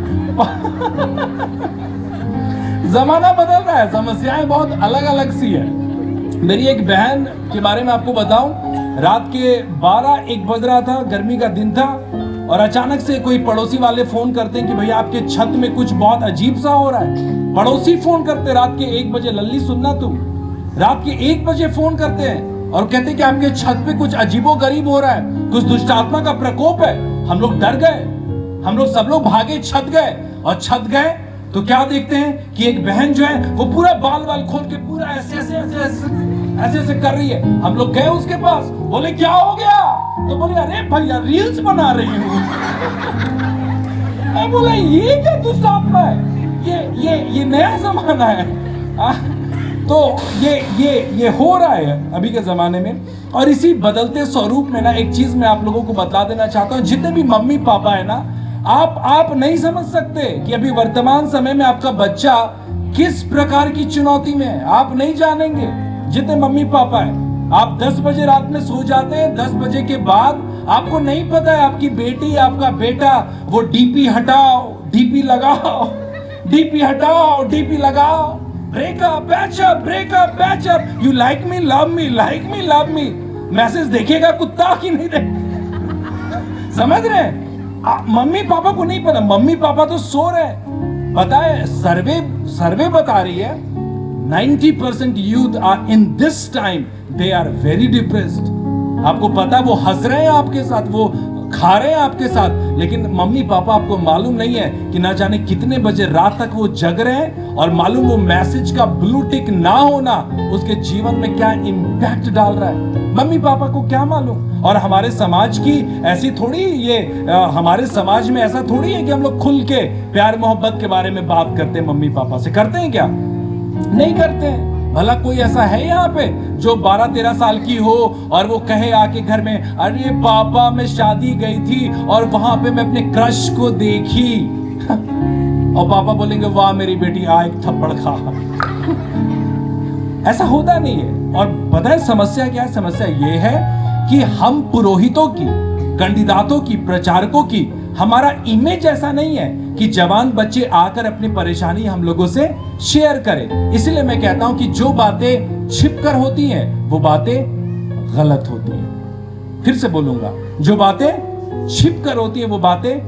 जमाना बदल रहा है, समस्याएं बहुत अलग अलग सी है। मेरी एक बहन के बारे में आपको बताऊं, रात के 12-1 बज रहा था, गर्मी का दिन था, और अचानक से कोई पड़ोसी वाले फोन करते हैं कि भैया आपके छत में कुछ बहुत अजीब सा हो रहा है। पड़ोसी फोन करते रात के 1 बजे, लल्ली सुनना तुम, रात के 1 बजे फोन करते हैं और कहते हैं कि आपके छत पे कुछ अजीबो गरीब हो रहा है, कुछ दुष्ट आत्मा का प्रकोप है। हम लोग डर गए, हम लोग सब लोग भागे, छत गए, और छत गए तो क्या देखते हैं कि एक बहन जो है वो पूरा बाल खोल के पूरा ऐसे ऐसे ऐसे ऐसे ऐसे कर रही है। हम लोग गए उसके पास, बोले क्या हो गया? तो बोले अरे भैया रील्स बना रही हूँ। मैं बोला ये क्या दुष्ट आत्मा है, ये नया जमाना है। तो ये हो रहा है अभी के जमाने में। और इसी बदलते स्वरूप में ना एक चीज मैं आप लोगों को बता देना चाहता हूँ, जितने भी मम्मी पापा है ना, आप नहीं समझ सकते कि अभी वर्तमान समय में आपका बच्चा किस प्रकार की चुनौती में है, आप नहीं जानेंगे। जितने मम्मी पापा है, आप 10 बजे रात में सो जाते हैं, 10 बजे के बाद आपको नहीं पता है आपकी बेटी आपका बेटा वो डीपी हटाओ, डीपी लगाओ, डीपी हटाओ, डीपी लगाओ, breakup patchup, you like me love me, message देखेगा कुत्ता कि नहीं देखेगा? समझ रहे हैं? मम्मी पापा को नहीं पता, मम्मी पापा तो सो रहे हैं। पता है सर्वे बता रही है 90% youth are in this time they are very depressed. आपको पता, वो हंस रहे हैं आपके साथ, वो खा रहे हैं आपके साथ, लेकिन मम्मी पापा आपको मालूम नहीं है कि ना जाने कितने बजे रात तक वो जग रहे हैं, और मालूम वो मैसेज का ब्लू टिक ना होना उसके जीवन में क्या इंपैक्ट डाल रहा है, मम्मी पापा को क्या मालूम। और हमारे समाज की ऐसी थोड़ी हमारे समाज में ऐसा थोड़ी है कि हम लोग खुल के प्यार मोहब्बत के बारे में बात करते हैं मम्मी पापा से। करते हैं क्या? नहीं करते हैं। भला कोई ऐसा है यहाँ पे जो 12-13 साल की हो और वो कहे आके घर में, अरे पापा मैं शादी गई थी और वहां पे मैं अपने क्रश को देखी, और पापा बोलेंगे वाह मेरी बेटी आ एक थप्पड़ खा। ऐसा होता नहीं है। और पता है समस्या क्या है? समस्या ये है कि हम पुरोहितों की, कैंडिदातों की, प्रचारकों की, हमारा इमेज ऐसा नहीं है कि जवान बच्चे आकर अपनी परेशानी हम लोगों से शेयर करें। इसलिए मैं कहता हूं कि जो बातें छिपकर होती हैं वो बातें गलत होती हैं। फिर से बोलूंगा, जो बातें छिपकर होती हैं वो बातें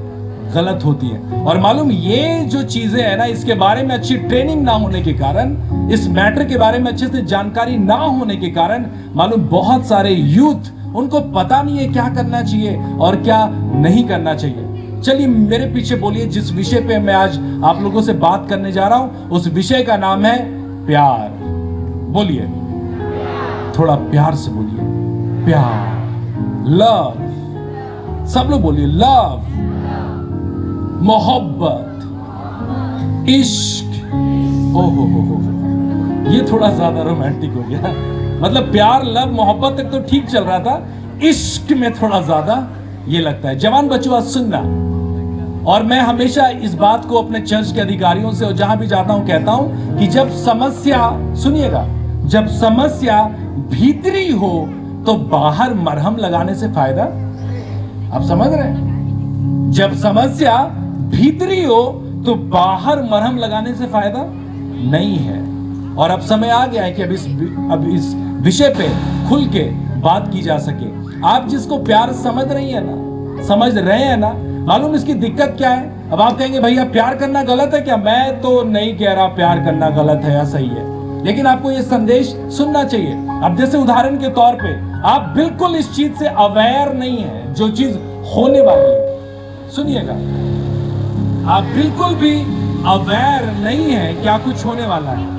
गलत होती हैं। और मालूम ये जो चीजें हैं ना, इसके बारे में अच्छी ट्रेनिंग ना होने के कारण, इस मैटर के बारे में अच्छे से जानकारी ना होने के कारण, मालूम बहुत सारे यूथ, उनको पता नहीं है क्या करना चाहिए और क्या नहीं करना चाहिए। चलिए मेरे पीछे बोलिए, जिस विषय पे मैं आज आप लोगों से बात करने जा रहा हूं उस विषय का नाम है प्यार। बोलिए, थोड़ा प्यार से बोलिए, प्यार, लव। सब लोग बोलिए, लव, मोहब्बत, इश्क। ओहो हो, ये थोड़ा ज्यादा रोमांटिक हो गया। मतलब प्यार, लव, मोहब्बत तक तो ठीक चल रहा था, इश्क में थोड़ा ज्यादा ये लगता है। जवान बच्चों आज सुनना, और मैं हमेशा इस बात को अपने चर्च के अधिकारियों से और जहां भी जाता हूं कहता हूं कि जब समस्या, सुनिएगा, जब समस्या भीतरी हो तो बाहर मरहम लगाने से फायदा, आप समझ रहे हैं? जब समस्या भीतरी हो तो बाहर मरहम लगाने से फायदा नहीं है। और अब समय आ गया है कि अब इस विषय पे खुल के बात की जा सके। आप जिसको प्यार समझ रही है ना, समझ रहे हैं ना, मालूम इसकी दिक्कत क्या है? अब आप कहेंगे भैया प्यार करना गलत है क्या? मैं तो नहीं कह रहा प्यार करना गलत है या सही है, लेकिन आपको ये संदेश सुनना चाहिए। अब जैसे उदाहरण के तौर पे आप बिल्कुल इस चीज से अवेयर नहीं है जो चीज होने वाली है। सुनिएगा, आप बिल्कुल भी अवेयर नहीं है क्या कुछ होने वाला है।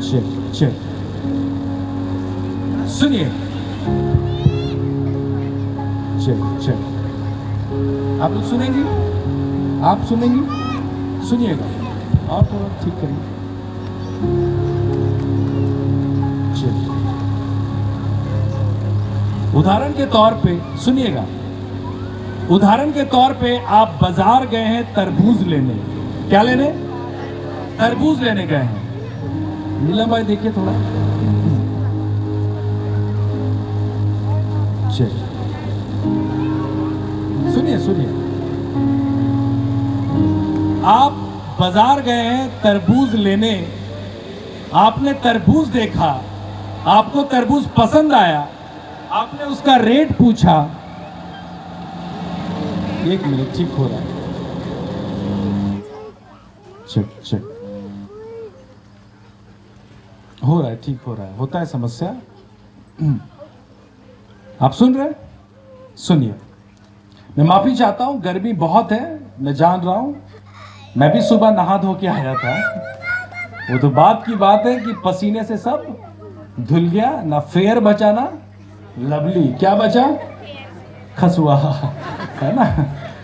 चल सुनिए, चल आप लोग सुनेंगे, आप सुनेंगी, सुनिएगा, और थोड़ा ठीक करिए। उदाहरण के तौर पे सुनिएगा, उदाहरण के तौर पे आप बाजार गए हैं तरबूज लेने। क्या लेने? तरबूज लेने गए हैं। नीलम भाई देखिए थोड़ा, सुनिए, आप बाजार गए हैं तरबूज लेने, आपने तरबूज देखा, आपको तरबूज पसंद आया, आपने उसका रेट पूछा। एक मिनट, ठीक हो रहा है, चेक चेक हो रहा है, ठीक हो रहा है, होता है समस्या। आप सुन रहे हैं? सुनिए, मैं माफी चाहता हूं, गर्मी बहुत है, मैं जान रहा हूं। मैं भी सुबह नहा धो के आया था। वो तो बात की बात है कि पसीने से सब धुल गया, ना फेयर बचा ना लवली, क्या बचा? खसुआ, है ना।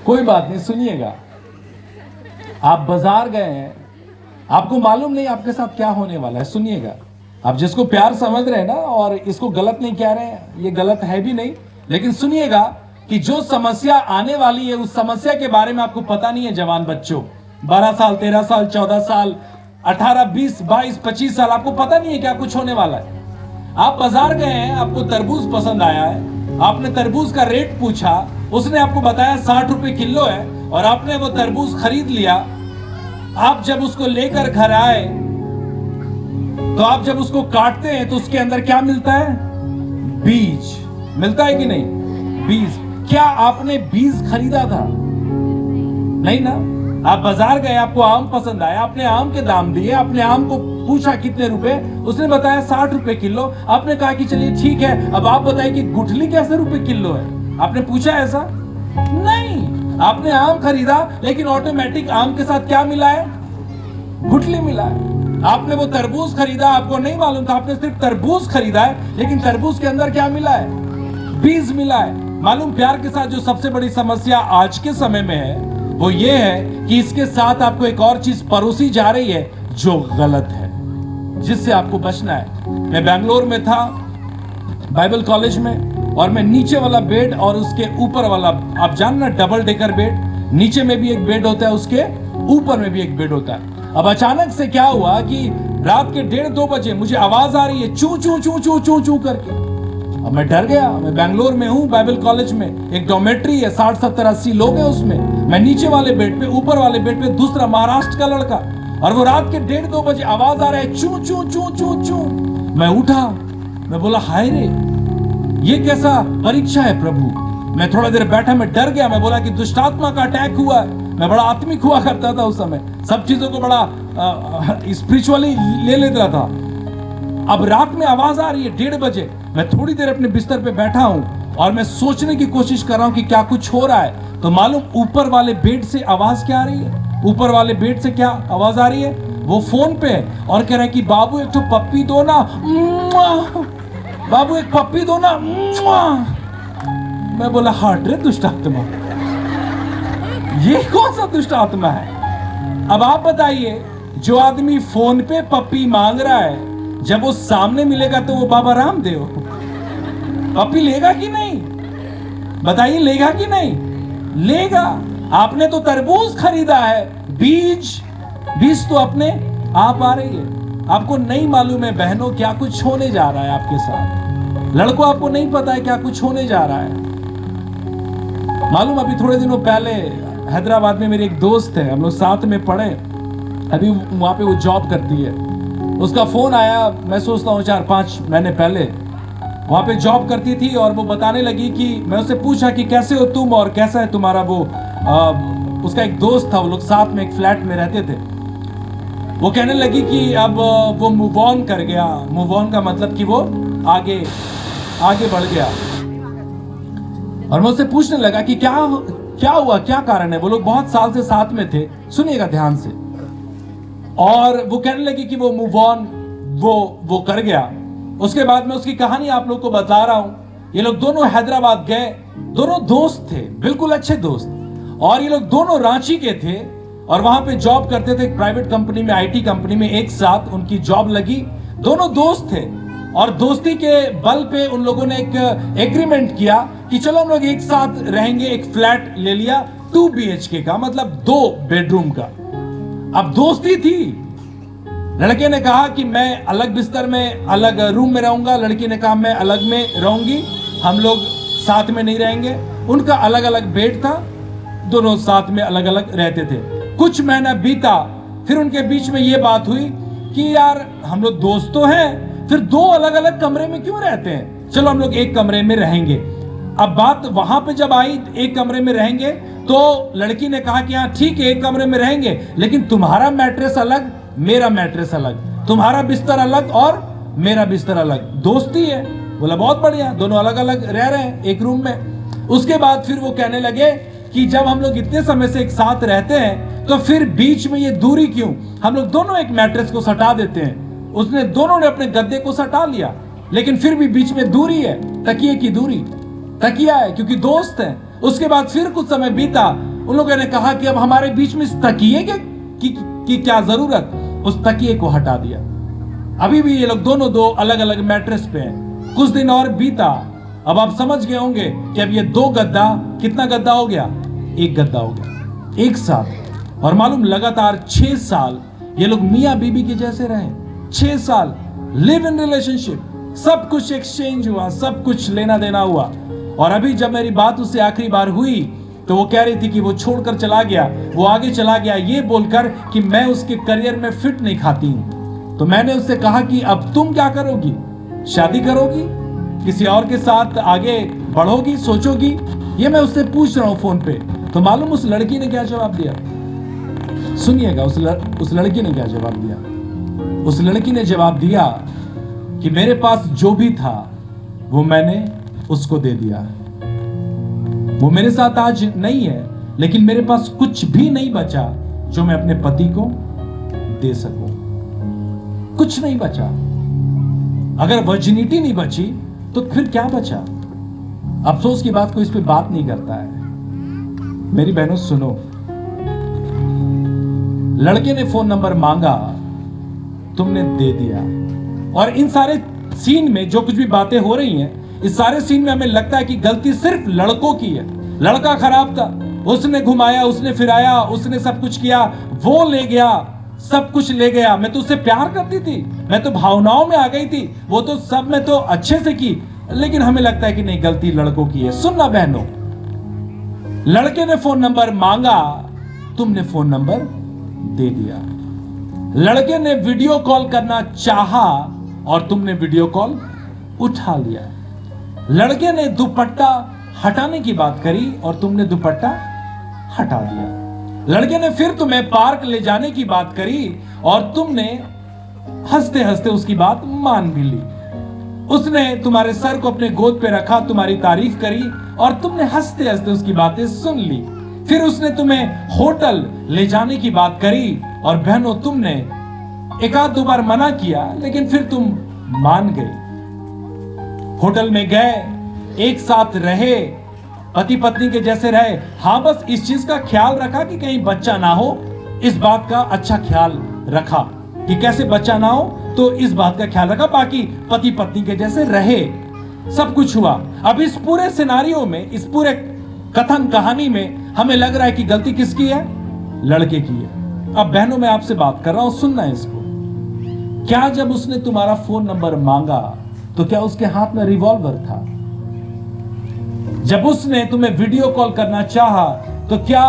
कोई बात नहीं, सुनिएगा। आप बाजार गए हैं, आपको मालूम नहीं आपके साथ क्या होने वाला है। सुनिएगा, आप जिसको प्यार समझ रहे हैं ना, और इसको गलत नहीं कह रहे हैं, ये गलत है भी नहीं, लेकिन सुनिएगा कि जो समस्या आने वाली है उस समस्या के बारे में आपको पता नहीं है। जवान बच्चों, 12 साल, 13 साल, 14 साल, 18, 20, 22, 25 साल, आपको पता नहीं है क्या कुछ होने वाला है। आप बाजार गए हैं, आपको तरबूज पसंद आया है, आपने तरबूज का रेट पूछा, उसने आपको बताया 60 रुपए किलो है, और आपने वो तरबूज खरीद लिया। आप जब उसको लेकर घर आए, तो आप जब उसको काटते हैं तो उसके अंदर क्या मिलता है? बीज मिलता है कि नहीं? बीज। क्या आपने बीज खरीदा था? नहीं ना। आप बाजार गए, आपको आम पसंद आया, आपने आम के दाम दिए, आपने आम को पूछा कितने रुपए, उसने बताया 60 रुपए किलो। आपने कहा कि चलिए ठीक है, अब आप बताइए कि गुठली कैसे रुपए किलो है? आपने पूछा ऐसा? नहीं। आपने आम खरीदा, लेकिन ऑटोमेटिक आम के साथ क्या मिला है? गुठली मिला है। आपने वो तरबूज खरीदा, आपको नहीं मालूम था, आपने सिर्फ तरबूज खरीदा है, लेकिन तरबूज के अंदर क्या मिला है? बीज मिला है। मालूम, प्यार के साथ जो सबसे बड़ी समस्या आज के समय में है वो ये है कि इसके साथ आपको एक और चीज परोसी जा रही है जो गलत है, जिससे आपको बचना है। मैं बेंगलोर में था, बाइबल कॉलेज में, और मैं नीचे वाला बेड और उसके ऊपर वाला, आप जानना, डबल डेकर बेड, नीचे में भी एक बेड होता है, उसके ऊपर में भी एक बेड होता है। अब अचानक से क्या हुआ कि रात के 1:30-2 बजे मुझे आवाज आ रही है चू चू चू चू चू चू करके। अब मैं डर गया। मैं बेंगलोर में हूँ, बाइबल कॉलेज में, एक डॉर्मेट्री है, 60, 70, 80 लोग हैं उसमें। मैं नीचे वाले बेड पे, ऊपर वाले बेड पे दूसरा महाराष्ट्र का लड़का, और वो रात के 1:30-2 बजे आवाज आ रहा है चू चू चू चू चू। मैं उठा, मैं बोला हाय रे, ये कैसा परीक्षा है प्रभु। मैं थोड़ा देर बैठा, मैं डर गया। मैं बोला कि दुष्टात्मा का अटैक हुआ है। मैं बड़ा आत्मिक हुआ करता था उस समय, सब चीजों को बड़ा स्पिरिचुअली ले लेता था। अब रात में आवाज आ रही है 1:30 बजे। मैं थोड़ी देर अपने बिस्तर पे बैठा हूं और मैं सोचने की कोशिश कर रहा हूं कि क्या कुछ हो रहा है। तो मालूम, ऊपर वाले बेड से आवाज क्या आ रही है? ऊपर वाले बेड से क्या आवाज आ रही है? वो फोन पे है और कह रहा है कि बाबू एक तो पप्पी दो ना, बाबू एक पप्पी दो ना। मैं बोला हट रे दुष्ट आत्मा, ये कौन सा दुष्ट आत्मा है? अब आप बताइए, जो आदमी फोन पे पप्पी मांग रहा है, जब वो सामने मिलेगा तो वो बाबा रामदेव पप्पी लेगा कि नहीं? बताइए, लेगा कि नहीं? लेगा। आपने तो तरबूज खरीदा है, बीज तो अपने आप आ रही है। आपको नहीं मालूम है बहनों क्या कुछ होने जा रहा है आपके साथ। लड़कों, आपको नहीं पता है क्या कुछ होने जा रहा है। मालूम, अभी थोड़े दिनों पहले हैदराबाद में मेरे एक दोस्त है, हम लोग साथ में पढ़े, अभी वहां पे वो जॉब करती है। उसका फोन आया, मैं सोचता हूँ 4-5 महीने पहले, वहां पे जॉब करती थी, और वो बताने लगी कि मैं उससे पूछा कि कैसे हो तुम और कैसा है तुम्हारा वो उसका एक दोस्त था, वो लोग साथ में एक फ्लैट में रहते थे। वो कहने लगी कि अब वो मूव ऑन कर गया। मूव ऑन का मतलब कि वो आगे बढ़ गया। और मैं उससे पूछने लगा कि क्या हुआ, क्या कारण है? वो लोग बहुत साल से साथ में थे, सुनिएगा ध्यान से। और वो कहने लगी कि वो मूव ऑन वो कर गया। उसके बाद मैं उसकी कहानी आप लोग को बता रहा हूं। ये लोग दोनों हैदराबाद गए, दोनों दोस्त थे, बिल्कुल अच्छे दोस्त, और ये लोग दोनों रांची के थे और वहां पे जॉब करते थे, एक प्राइवेट कंपनी में, आईटी कंपनी में एक साथ उनकी जॉब लगी। दोनों दोस्त थे और दोस्ती के बल पे उन लोगों ने एक एग्रीमेंट किया कि चलो हम लोग एक साथ रहेंगे। एक फ्लैट ले लिया 2 BHK का, मतलब 2 बेडरूम का। अब दोस्ती थी। लड़के ने कहा कि मैं अलग बिस्तर में, अलग रूम में रहूंगा, लड़की ने कहा मैं अलग में रहूंगी, हम लोग साथ में नहीं रहेंगे। उनका अलग अलग बेड था, दोनों साथ में अलग अलग रहते थे। कुछ महीना बीता, फिर उनके बीच में ये बात हुई कि यार हम लोग दोस्त तो हैं, फिर 2 अलग अलग कमरे में क्यों रहते हैं? चलो हम लोग एक कमरे में रहेंगे। अब बात वहां पे जब आई एक कमरे में रहेंगे, तो लड़की ने कहा कि हाँ ठीक है एक कमरे में रहेंगे, लेकिन तुम्हारा मैट्रेस अलग, मेरा मैट्रेस अलग, तुम्हारा बिस्तर अलग और मेरा बिस्तर अलग। दोस्ती है। बोला बहुत बढ़िया, दोनों अलग अलग रह रहे हैं एक रूम में। उसके बाद फिर वो कहने लगे कि जब हम लोग इतने समय से एक साथ रहते हैं तो फिर बीच में ये दूरी क्यों, हम लोग दोनों एक मैट्रेस को सटा देते हैं। उसने दोनों ने अपने गद्दे को सटा लिया, लेकिन फिर भी बीच में दूरी है, तकिए की दूरी, तकिया है क्योंकि दोस्त है। उसके बाद फिर कुछ समय बीता, उन लोगों ने कहा कि अब हमारे बीच में इस तकिए की क्या जरूरत, उस तकिए को हटा दिया। अभी भी ये लोग दोनों दो अलग अलग मैट्रेस पे हैं। कुछ दिन और बीता, अब आप समझ गए होंगे कि अब ये दो गद्दा, कितना गद्दा हो गया, एक गद्दा हो गया एक साथ। और मालूम लगातार 6 साल ये लोग मियां बीबी के जैसे रहे। 6 साल लिव इन रिलेशनशिप, सब कुछ एक्सचेंज हुआ, सब कुछ लेना देना हुआ। और अभी जब मेरी बात उससे आखिरी बार हुई तो वो कह रही थी कि वो छोड़कर चला गया, वो आगे चला गया ये बोलकर कि मैं उसके करियर में फिट नहीं खाती हूं। तो मैंने उससे कहा कि अब तुम क्या करोगी, शादी करोगी, किसी और के साथ आगे बढ़ोगी, सोचोगी? ये मैं उससे पूछ रहा हूं फोन पे। तो मालूम उस लड़की ने क्या जवाब दिया? सुनिएगा उस लड़की ने क्या जवाब दिया। उस लड़की ने जवाब दिया कि मेरे पास जो भी था वो मैंने उसको दे दिया। वो मेरे साथ आज नहीं है, लेकिन मेरे पास कुछ भी नहीं बचा जो मैं अपने पति को दे सकूं। कुछ नहीं बचा। अगर वर्जिनिटी नहीं बची तो फिर क्या बचा? अफसोस की बात, कोई इस पे बात नहीं करता है। मेरी बहनों सुनो, लड़के ने फोन नंबर मांगा, तुमने दे दिया। और इन सारे सीन में जो कुछ भी बातें हो रही हैं, इस सारे सीन में हमें लगता है कि गलती सिर्फ लड़कों की है। लड़का खराब था, उसने घुमाया, उसने फिराया, उसने सब कुछ किया, वो ले गया, सब कुछ ले गया। मैं तो उससे प्यार करती थी, मैं तो भावनाओं में आ गई थी, वो तो सब मैं तो अच्छे से की। लेकिन हमें लगता है कि नहीं, गलती लड़कों की है। सुनना बहनों, लड़के ने फोन नंबर मांगा, तुमने फोन नंबर दे दिया। लड़के ने वीडियो कॉल करना चाहा और तुमने वीडियो कॉल उठा लिया। लड़के ने दुपट्टा हटाने की बात करी और तुमने दुपट्टा हटा दिया। लड़के ने फिर तुम्हें पार्क ले जाने की बात करी और तुमने हंसते हंसते उसकी बात मान भी ली। उसने तुम्हारे सर को अपने गोद पे रखा, तुम्हारी तारीफ करी और तुमने हंसते हंसते उसकी बातें सुन ली। फिर उसने तुम्हें होटल ले जाने की बात करी और बहनों तुमने एक आध 2 बार मना किया, लेकिन फिर तुम मान गई। होटल में गए, एक साथ रहे, पति पत्नी के जैसे रहे। हाँ, बस इस चीज का ख्याल रखा कि कहीं बच्चा ना हो, इस बात का अच्छा ख्याल रखा कि कैसे बच्चा ना हो, तो इस बात का ख्याल रखा। बाकी पति पत्नी के जैसे रहे, सब कुछ हुआ। अब इस पूरे सिनारियो में, इस पूरे कथन कहानी में हमें लग रहा है कि गलती किसकी है? लड़के की है। अब बहनों मैं आपसे बात कर रहा हूं, सुनना है इसको। क्या जब उसने तुम्हारा फोन नंबर मांगा तो क्या उसके हाथ में रिवॉल्वर था? जब उसने तुम्हें वीडियो कॉल करना चाहा तो क्या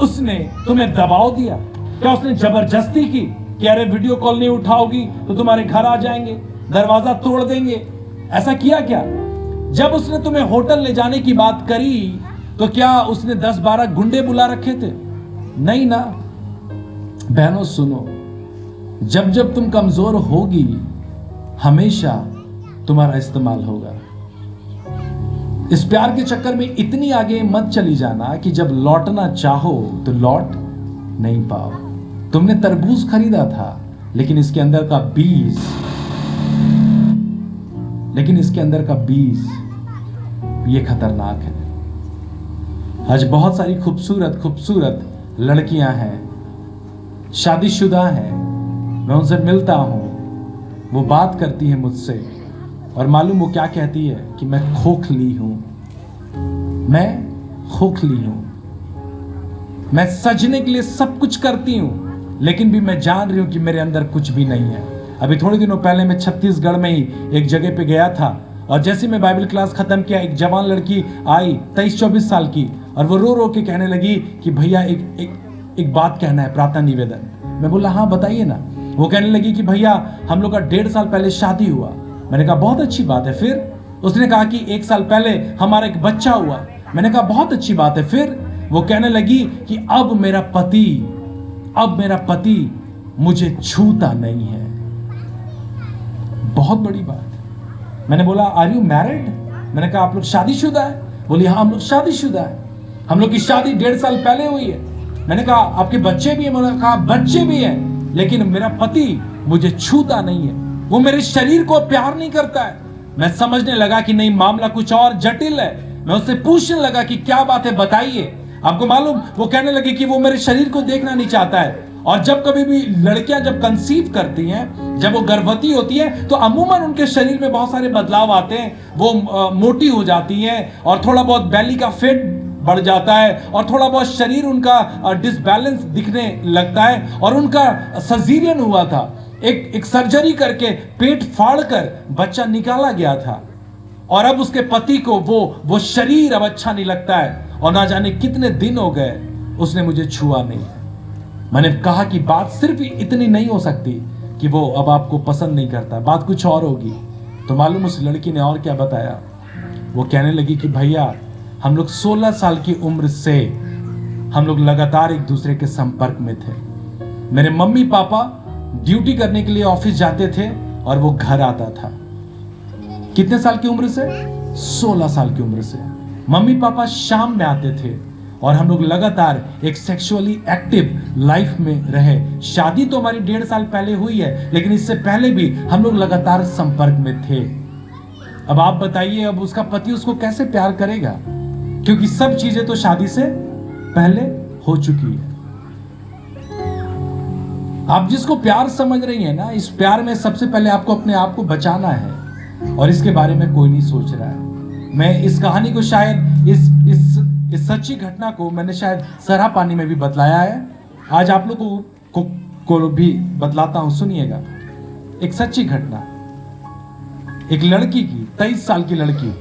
उसने तुम्हें दबाव दिया? क्या उसने जबरदस्ती की कि अरे वीडियो कॉल नहीं उठाओगी तो तुम्हारे घर आ जाएंगे, दरवाजा तोड़ देंगे? ऐसा किया क्या? जब उसने तुम्हें होटल ले जाने की बात करी तो क्या उसने 10-12 गुंडे बुला रखे थे? नहीं ना। बहनों सुनो, जब जब तुम कमजोर होगी हमेशा तुम्हारा इस्तेमाल होगा। इस प्यार के चक्कर में इतनी आगे मत चली जाना कि जब लौटना चाहो तो लौट नहीं पाओ। तुमने तरबूज खरीदा था, लेकिन इसके अंदर का बीज ये खतरनाक है। आज बहुत सारी खूबसूरत लड़कियां हैं, शादीशुदा हैं, मैं उनसे मिलता हूं, वो बात करती है मुझसे और मालूम वो क्या कहती है कि मैं खोखली हूं, मैं सजने के लिए सब कुछ करती हूं, लेकिन भी मैं जान रही हूं कि मेरे अंदर कुछ भी नहीं है। अभी थोड़े दिनों पहले मैं छत्तीसगढ़ में ही एक जगह पे गया था और जैसे मैं बाइबल क्लास खत्म किया, एक जवान लड़की आई 23-24 साल की और वो रो रो के कहने लगी कि भैया एक बात कहना है, प्रार्थना निवेदन। मैं बोला हाँ बताइए ना। वो कहने लगी कि भैया हम लोग का 1.5 साल पहले शादी हुआ। मैंने कहा बहुत अच्छी बात है। फिर उसने कहा कि 1 साल पहले हमारा एक बच्चा हुआ। मैंने कहा बहुत अच्छी बात है। फिर वो कहने लगी कि अब मेरा पति मुझे छूता नहीं है। बहुत बड़ी बात। मैंने बोला आर यू मैरिड? मैंने कहा आप लोग शादीशुदा है? बोली हाँ हम लोग शादीशुदा है, हम लोग की शादी 1.5 साल पहले हुई है। मैंने कहा आपके बच्चे भी हैं? मैंने कहा बच्चे भी हैं, लेकिन मेरा पति मुझे छूता नहीं है, वो मेरे शरीर को प्यार नहीं करता है। मैं समझने लगा कि नहीं, मामला कुछ और जटिल है। मैं उससे पूछने लगा कि क्या बात है, बताइए। आपको मालूम, वो कहने लगी कि वो मेरे शरीर को देखना नहीं चाहता है। और जब कभी भी लड़कियां जब कंसीव करती हैं, जब वो गर्भवती होती हैं, तो अमूमन उनके शरीर में बहुत सारे बदलाव आते हैं। वो मोटी हो जाती हैं और थोड़ा बहुत बेली का फेट बढ़ जाता है और थोड़ा बहुत शरीर उनका डिसबैलेंस दिखने लगता है। और उनका सर्जरीन हुआ था, एक सर्जरी करके पेट फाड़कर बच्चा निकाला गया था। और अब उसके पति को वो शरीर अब अच्छा नहीं लगता है और ना जाने कितने दिन हो गए उसने मुझे छुआ नहीं है। मैंने कहा कि बात सिर्फ इतनी नहीं हो सकती कि वो अब आपको पसंद नहीं करता, बात कुछ और होगी। तो मालूम उस लड़की ने और क्या बताया? वो कहने लगी कि भैया हम लोग 16 साल की उम्र से हम लोग लगातार एक दूसरे के संपर्क में थे। मेरे मम्मी पापा ड्यूटी करने के लिए ऑफिस जाते थे और वो घर आता था। कितने साल की उम्र से? 16 साल की उम्र से। मम्मी पापा शाम में आते थे और हम लोग लगातार एक सेक्सुअली एक्टिव लाइफ में रहे। शादी तो हमारी 1.5 साल पहले हुई है, लेकिन इससे पहले भी हम लोग लगातार संपर्क में थे। अब आप बताइए, अब उसका पति उसको कैसे प्यार करेगा? क्योंकि सब चीजें तो शादी से पहले हो चुकी है। आप जिसको प्यार समझ रही है ना, इस प्यार में सबसे पहले आपको अपने आप को बचाना है और इसके बारे में कोई नहीं सोच रहा है। मैं इस कहानी को शायद इस सच्ची घटना को मैंने शायद सरा पानी में भी बतलाया है। आज आप लोगों को भी बतलाता हूं, सुनिएगा। एक सच्ची घटना, एक लड़की की, 23 साल की लड़की,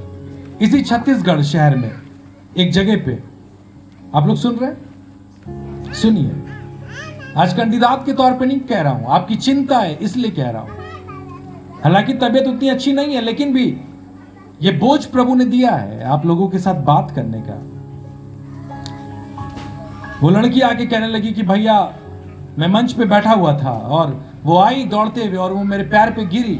इसी छत्तीसगढ़ शहर में एक जगह पे, आप लोग सुन रहे हैं? सुनिए। आज कंडीदात के तौर पे नहीं कह रहा हूं, आपकी चिंता है इसलिए कह रहा हूं। हालांकि तबीयत उतनी अच्छी नहीं है, लेकिन भी ये बोझ प्रभु ने दिया है आप लोगों के साथ बात करने का। वो लड़की आके कहने लगी कि भैया मैं मंच पे बैठा हुआ था और वो आई दौड़ते हुए और वो मेरे पैर पे गिरी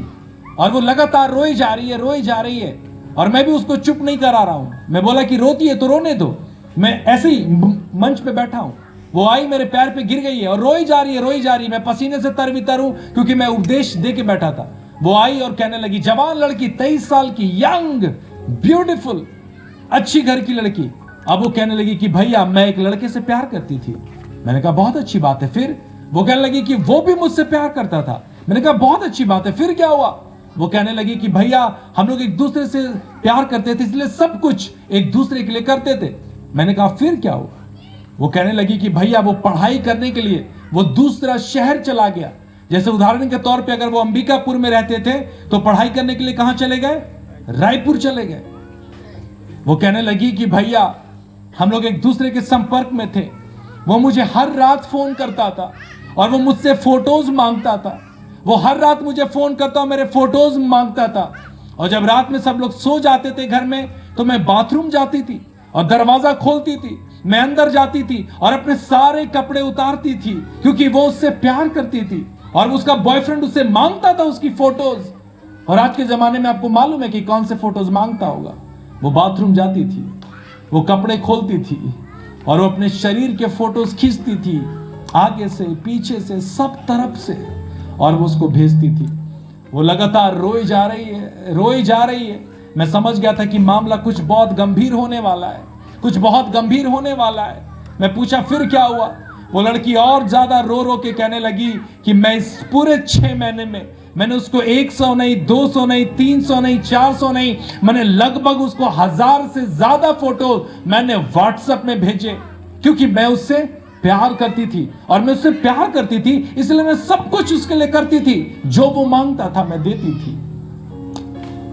और वो लगातार रोई जा रही है और मैं भी उसको चुप नहीं करा रहा हूं। मैं बोला कि रोती है तो रोने दो, मैं ऐसे ही मंच पे बैठा हूं। वो आई मेरे पैर पे गिर गई है और रोई जा रही है। मैं पसीने से तर हूं क्योंकि मैं उपदेश दे के बैठा था। वो आई और कहने लगी, जवान लड़की, 23 साल की, यंग, ब्यूटीफुल, अच्छी घर की लड़की। अब वो कहने लगी कि भैया मैं एक लड़के से प्यार करती थी। मैंने कहा बहुत अच्छी बात है। फिर वो कहने लगी कि वो भी मुझसे प्यार करता था। मैंने कहा बहुत अच्छी बात है। फिर क्या हुआ? वो कहने लगी कि भैया हम लोग एक दूसरे से प्यार करते थे, इसलिए सब कुछ एक दूसरे के लिए करते थे। मैंने कहा फिर क्या हुआ? वो कहने लगी कि भैया वो पढ़ाई करने के लिए वो दूसरा शहर चला गया। जैसे उदाहरण के तौर पे अगर वो अंबिकापुर में रहते थे तो पढ़ाई करने के लिए कहां चले गए? रायपुर चले गए। वो कहने लगी कि भैया हम लोग एक दूसरे के संपर्क में थे। वो मुझे हर रात फोन करता था और वो मुझसे फोटोज मांगता था। वो हर रात मुझे फोन करता और मेरे फोटोज मांगता था। और जब रात में सब लोग सो जाते थे घर में तो मैं बाथरूम जाती थी और दरवाजा खोलती थी, मैं अंदर जाती थी और अपने सारे कपड़े उतारती थी क्योंकि वो उससे प्यार करती थी और उसका बॉयफ्रेंड उससे मांगता था उसकी फोटोज। और आज के जमाने में आपको मालूम है कि कौन से फोटोज मांगता होगा? वो बाथरूम जाती थी, वो कपड़े खोलती थी और वो अपने शरीर के फोटोज खींचती थी, आगे से, पीछे से, सब तरफ से, और वो उसको भेजती थी। वो लगातार रोई जा रही है। मैं समझ गया था कि मामला कुछ बहुत गंभीर होने वाला है। मैं पूछा फिर क्या हुआ? वो लड़की और ज्यादा रो के कहने लगी कि मैं इस पूरे 6 महीने में मैंने उसको 100 नहीं, 200 नहीं, 300 नहीं, 400 नहीं, मैंने लगभग उसको 1000 से ज्यादा फोटो मैंने व्हाट्सएप में भेजे क्योंकि मैं उससे प्यार करती थी और मैं उससे प्यार करती थी इसलिए मैं सब कुछ उसके लिए करती थी। जो वो मांगता था मैं देती थी।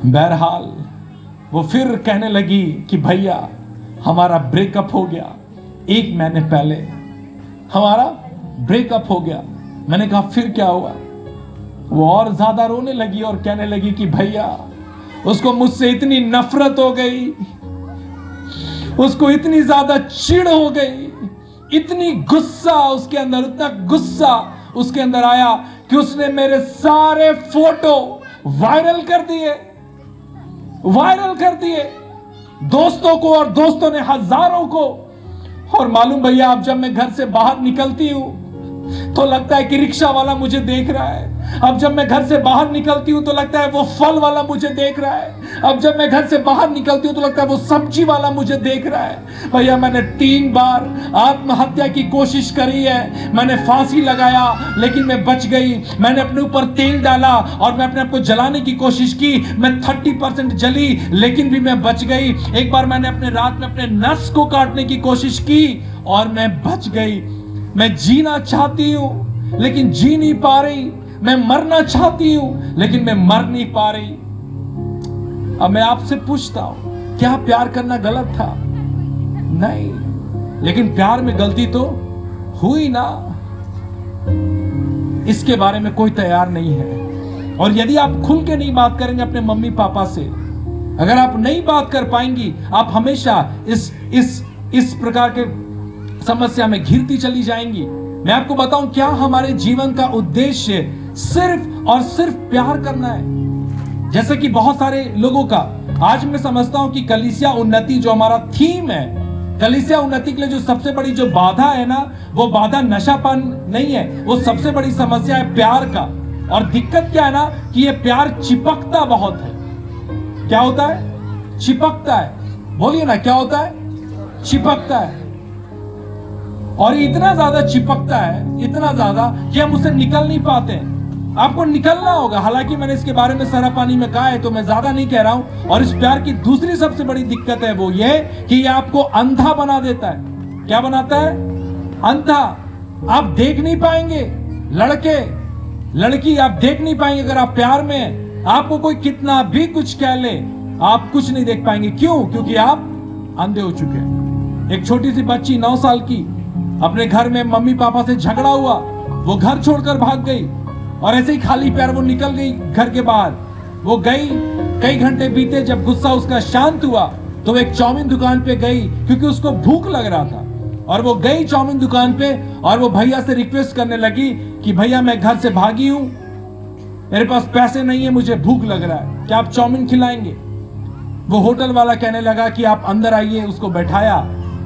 बहरहाल वो फिर कहने लगी कि भैया हमारा ब्रेकअप हो गया। 1 महीने पहले हमारा ब्रेकअप हो गया। मैंने कहा फिर क्या हुआ? वो और ज्यादा रोने लगी और कहने लगी कि भैया उसको मुझसे इतनी नफरत हो गई, उसको इतनी ज्यादा चिढ़ हो गई, इतनी गुस्सा उसके अंदर, इतना गुस्सा उसके अंदर आया कि उसने मेरे सारे फोटो वायरल कर दिए, दोस्तों को, और दोस्तों ने हजारों को। और मालूम भैया, अब जब मैं घर से बाहर निकलती हूं तो लगता है कि रिक्शा वाला मुझे देख रहा है। अब जब मैं घर से बाहर निकलती हूं तो लगता है वो फल वाला मुझे देख रहा है। अब जब मैं घर से बाहर निकलती हूं तो लगता है वो सब्जी वाला मुझे देख रहा है। भैया, मैंने 3 बार आत्महत्या की कोशिश करी है, मैंने फांसी लगाया लेकिन मैं बच गई। मैंने अपने ऊपर तेल डाला और मैं अपने आप को जलाने की कोशिश की, मैं 30% जली लेकिन भी मैं बच गई। एक बार मैंने अपने रात में अपने नस को काटने की कोशिश की और मैं बच गई। मैं जीना चाहती हूं लेकिन जी नहीं पा रही, मैं मरना चाहती हूं लेकिन मैं मर नहीं पा रही। अब मैं आपसे पूछता हूं, क्या प्यार करना गलत था? नहीं, लेकिन प्यार में गलती तो हुई ना। इसके बारे में कोई तैयार नहीं है। और यदि आप खुल के नहीं बात करेंगे अपने मम्मी पापा से, अगर आप नहीं बात कर पाएंगी, आप हमेशा इस प्रकार के समस्या में घिरती चली जाएंगी। मैं आपको बताऊं, क्या हमारे जीवन का उद्देश्य सिर्फ और सिर्फ प्यार करना है? जैसे कि बहुत सारे लोगों का, आज मैं समझता हूं कि कलीसिया उन्नति जो हमारा थीम है, कलीसिया उन्नति के लिए जो सबसे बड़ी जो बाधा है ना, वो बाधा नशापान नहीं है, वो सबसे बड़ी समस्या है प्यार का। और दिक्कत क्या है ना, कि ये प्यार चिपकता बहुत है। क्या होता है? चिपकता है। बोलिए ना, क्या होता है? चिपकता है। और इतना ज्यादा चिपकता है, इतना ज्यादा कि हम उससे निकल नहीं पाते। आपको निकलना होगा। हालांकि मैंने इसके बारे में सारा पानी में कहा है, तो मैं ज्यादा नहीं कह रहा हूं। और इस प्यार की दूसरी सबसे बड़ी दिक्कत है वो ये कि ये आपको अंधा बना देता है। क्या बनाता है? अंधा। आप देख नहीं पाएंगे, लड़के लड़की आप देख नहीं पाएंगे अगर आप प्यार में हैं। आपको कोई कितना भी कुछ कह ले, आप कुछ नहीं देख पाएंगे। क्यों? क्योंकि आप अंधे हो चुके हैं। एक छोटी सी बच्ची 9 साल की, अपने घर में मम्मी पापा से झगड़ा हुआ, वो घर छोड़कर भाग गई और ऐसे ही खाली पैर वो निकल गई घर के बाहर। वो गई, कई घंटे बीते, जब गुस्सा उसका शांत हुआ तो एक चाउमीन दुकान पे गई, क्योंकि उसको भूख लग रहा था। और वो गई चाउमीन दुकान पे और वो भैया से रिक्वेस्ट करने लगी कि भैया, मैं घर से भागी हूं, मेरे पास पैसे नहीं है, मुझे भूख लग रहा है, क्या आप चाउमीन खिलाएंगे? वो होटल वाला कहने लगा कि आप अंदर आइए। उसको बैठाया,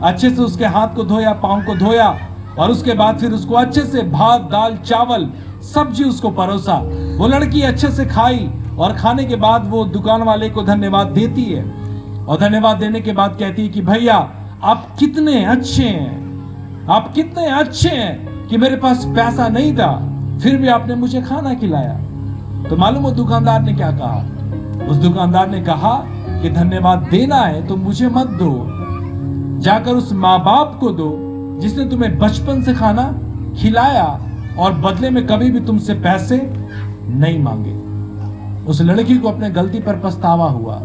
अच्छे से उसके हाथ को धोया, पांव को धोया, और उसके बाद फिर उसको अच्छे से भात, दाल, चावल, सब्जी उसको परोसा। वो लड़की अच्छे से खाई और खाने के बाद वो दुकान वाले को धन्यवाद देती है। और धन्यवाद देने के बाद कहती है कि भैया, आप कितने अच्छे हैं, आप कितने अच्छे हैं कि मेरे पास पैसा नहीं था फिर भी आपने मुझे खाना खिलाया। तो मालूम वो दुकानदार ने क्या कहा? उस दुकानदार ने कहा कि धन्यवाद देना है तो मुझे मत दो, जाकर उस माँ बाप को दो जिसने तुम्हें बचपन से खाना खिलाया और बदले में कभी भी तुमसे पैसे नहीं मांगे। उस लड़की को अपने गलती पर पछतावा हुआ।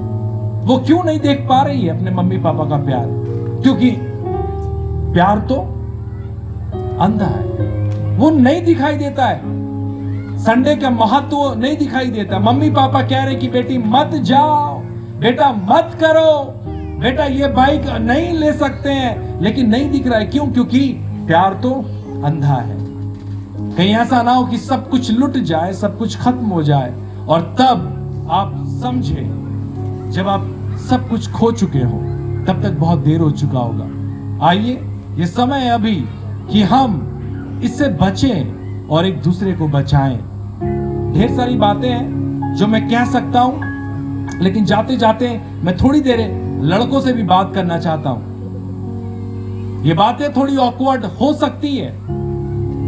वो क्यों नहीं देख पा रही है अपने मम्मी पापा का प्यार? क्योंकि प्यार तो अंधा है, वो नहीं दिखाई देता है। संडे का महत्व नहीं दिखाई देता। मम्मी पापा कह रहे कि बेटी मत जाओ, बेटा मत करो, बेटा ये बाइक नहीं ले सकते हैं, लेकिन नहीं दिख रहा है। क्यों? क्योंकि प्यार तो अंधा है। कहीं ऐसा ना हो कि सब कुछ लुट जाए, सब कुछ खत्म हो जाए और तब आप समझे, जब आप सब कुछ खो चुके हो तब तक बहुत देर हो चुका होगा। आइए, ये समय है अभी कि हम इससे बचें और एक दूसरे को बचाएं। ढेर सारी बातें हैं जो मैं कह सकता हूं, लेकिन जाते जाते मैं थोड़ी देर लड़कों से भी बात करना चाहता हूं। ये बातें थोड़ी ऑकवर्ड हो सकती है,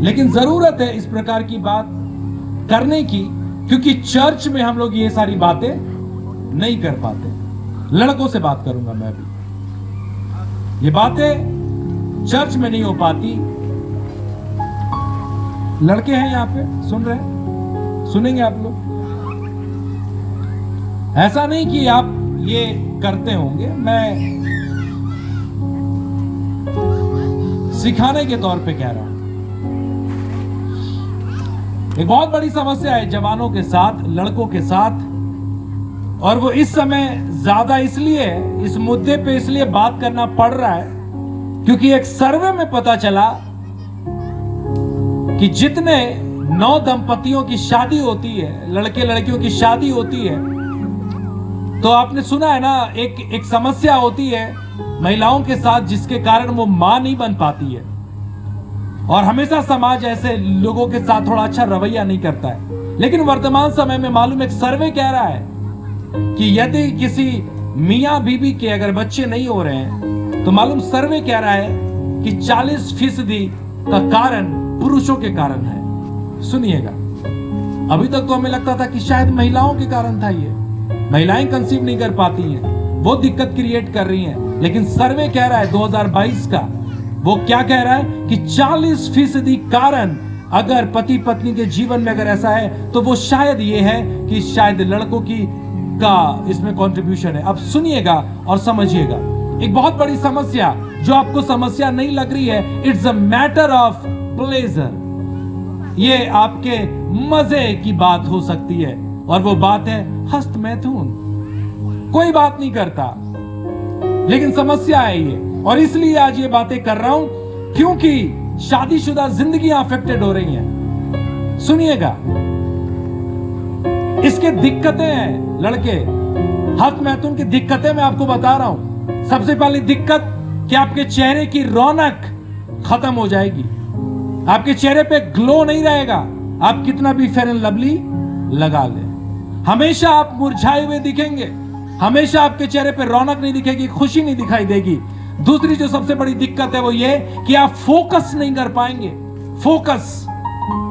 लेकिन जरूरत है इस प्रकार की बात करने की, क्योंकि चर्च में हम लोग ये सारी बातें नहीं कर पाते। लड़कों से बात करूंगा मैं भी। ये बातें चर्च में नहीं हो पाती। लड़के हैं यहाँ पे, सुन रहे हैं? सुनेंगे आप लोग? ऐसा नहीं कि आप ये करते होंगे, मैं सिखाने के तौर पे कह रहा हूं। एक बहुत बड़ी समस्या है जवानों के साथ, लड़कों के साथ, और वो इस समय ज्यादा इसलिए इस मुद्दे पे इसलिए बात करना पड़ रहा है क्योंकि एक सर्वे में पता चला कि जितने 9 दंपतियों की शादी होती है, लड़के लड़कियों की शादी होती है, तो आपने सुना है ना, एक समस्या होती है महिलाओं के साथ जिसके कारण वो मां नहीं बन पाती है। और हमेशा समाज ऐसे लोगों के साथ थोड़ा अच्छा रवैया नहीं करता है। लेकिन वर्तमान समय में मालूम एक सर्वे कह रहा है कि यदि किसी मियां बीबी के अगर बच्चे नहीं हो रहे हैं तो मालूम सर्वे कह रहा है कि 40% का कारण पुरुषों के कारण है। सुनिएगा, अभी तक तो हमें लगता था कि शायद महिलाओं के कारण था, ये महिलाएं कंसीव नहीं कर पाती हैं, वो दिक्कत क्रिएट कर रही हैं। लेकिन सर्वे कह रहा है 2022 का, वो क्या कह रहा है कि 40% कारण अगर पति पत्नी के जीवन में अगर ऐसा है तो वो शायद ये है कि शायद लड़कों का इसमें कंट्रीब्यूशन है। अब सुनिएगा और समझिएगा, एक बहुत बड़ी समस्या जो आपको समस्या नहीं लग रही है, it's a matter of pleasure. ये आपके मजे की बात हो सकती है और वो बात है हस्त मैथुन। कोई बात नहीं करता लेकिन समस्या है ये, और इसलिए आज ये बातें कर रहा हूं क्योंकि शादीशुदा जिंदगियां अफेक्टेड हो रही हैं। सुनिएगा, इसके दिक्कतें हैं लड़के, हस्त मैथुन की दिक्कतें मैं आपको बता रहा हूं। सबसे पहली दिक्कत कि आपके चेहरे की रौनक खत्म हो जाएगी, आपके चेहरे पे ग्लो नहीं रहेगा। आप कितना भी फेयर एंड लवली लगा ले, हमेशा आप मुरझाए हुए दिखेंगे, हमेशा आपके चेहरे पे रौनक नहीं दिखेगी, खुशी नहीं दिखाई देगी। दूसरी जो सबसे बड़ी दिक्कत है वो ये कि आप फोकस नहीं कर पाएंगे। फोकस,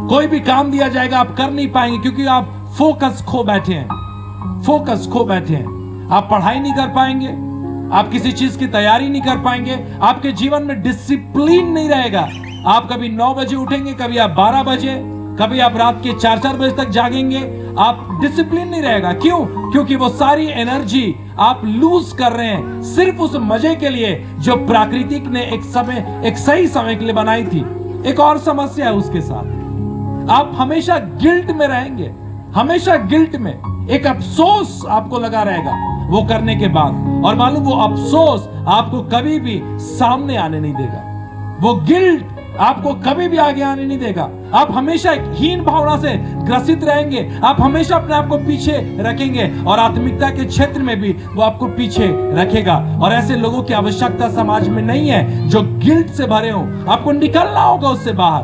कोई भी काम दिया जाएगा आप कर नहीं पाएंगे क्योंकि आप फोकस खो बैठे हैं, फोकस खो बैठे हैं। आप पढ़ाई नहीं कर पाएंगे, आप किसी चीज की तैयारी नहीं कर पाएंगे, आपके जीवन में डिसिप्लिन नहीं रहेगा। आप कभी 9 बजे उठेंगे, कभी आप 12 बजे, कभी आप रात के 4-4 बजे तक जागेंगे। आप डिसिप्लिन नहीं रहेगा। क्यों? क्योंकि वो सारी एनर्जी आप लूज कर रहे हैं सिर्फ उस मजे के लिए जो प्राकृतिक ने एक सही समय के लिए बनाई थी। एक और समस्या है उसके साथ, आप हमेशा गिल्ट में रहेंगे, हमेशा गिल्ट में। एक अफसोस आपको लगा रहेगा वो करने के बाद, और मालूम वो अफसोस आपको कभी भी सामने आने नहीं देगा, वो गिल्ट आपको कभी भी आगे आने नहीं देगा। आप हमेशा एक हीन भावना से ग्रसित रहेंगे, आप हमेशा अपने आप को पीछे रखेंगे और आत्मिकता के क्षेत्र में भी वो आपको पीछे रखेगा। और ऐसे लोगों की आवश्यकता समाज में नहीं है जो गिल्ट से भरे हो, आपको निकलना होगा उससे बाहर।